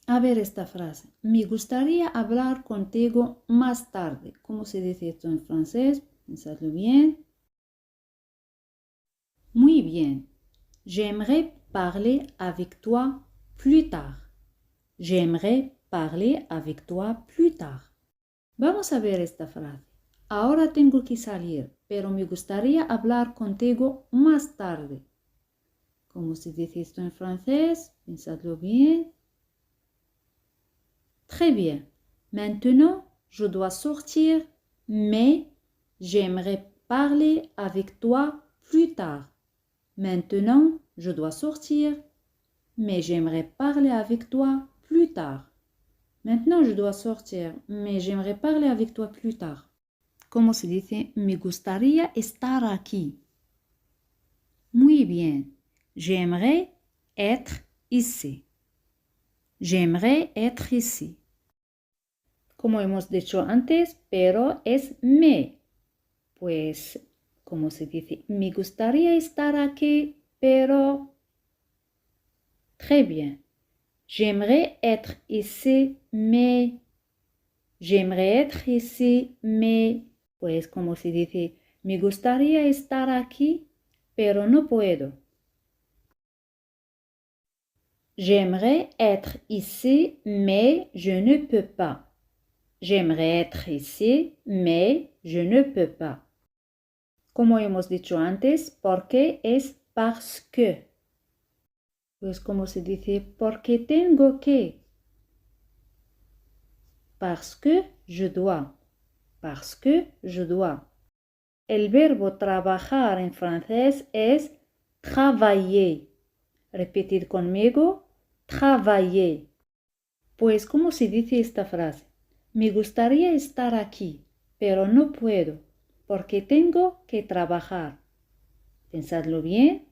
A ver esta frase. Me gustaría hablar contigo más tarde. ¿Cómo se dice esto en francés? Pensadlo bien. Muy bien. J'aimerais parler avec toi plus tard. Vamos a ver esta frase. Ahora tengo que salir, pero me gustaría hablar contigo más tarde. ¿Cómo se dice esto en francés? Pensadlo bien. Très bien. Maintenant, je dois sortir, mais j'aimerais parler avec toi plus tard. Maintenant, je dois sortir, mais j'aimerais parler avec toi plus tard. Maintenant, je dois sortir, mais j'aimerais parler avec toi plus tard. ¿Cómo se dice? Me gustaría estar aquí. Muy bien. J'aimerais être ici. Como hemos dicho antes, pero es me. Pues, ¿cómo se dice? Me gustaría estar aquí, pero... Très bien. J'aimerais être ici, mais... Pues, ¿cómo se dice? Me gustaría estar aquí, pero no puedo. J'aimerais être ici, mais je ne peux pas. J'aimerais être ici, mais je ne peux pas. Como hemos dicho antes, porque es parce que. Pues como se dice, porque tengo que. Parce que je dois. El verbo trabajar en francés es travailler. Repetid conmigo, travailler. Pues como se dice esta frase. Me gustaría estar aquí, pero no puedo, porque tengo que trabajar. Pensadlo bien.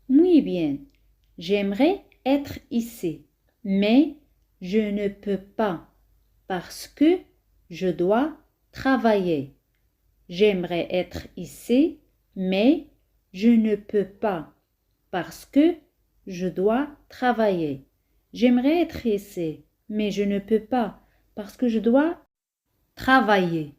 Muy bien. J'aimerais être ici, mais je ne peux pas, parce que je dois travailler. J'aimerais être ici, mais je ne peux pas, parce que je dois travailler. J'aimerais être ici, mais je ne peux pas parce que je dois travailler.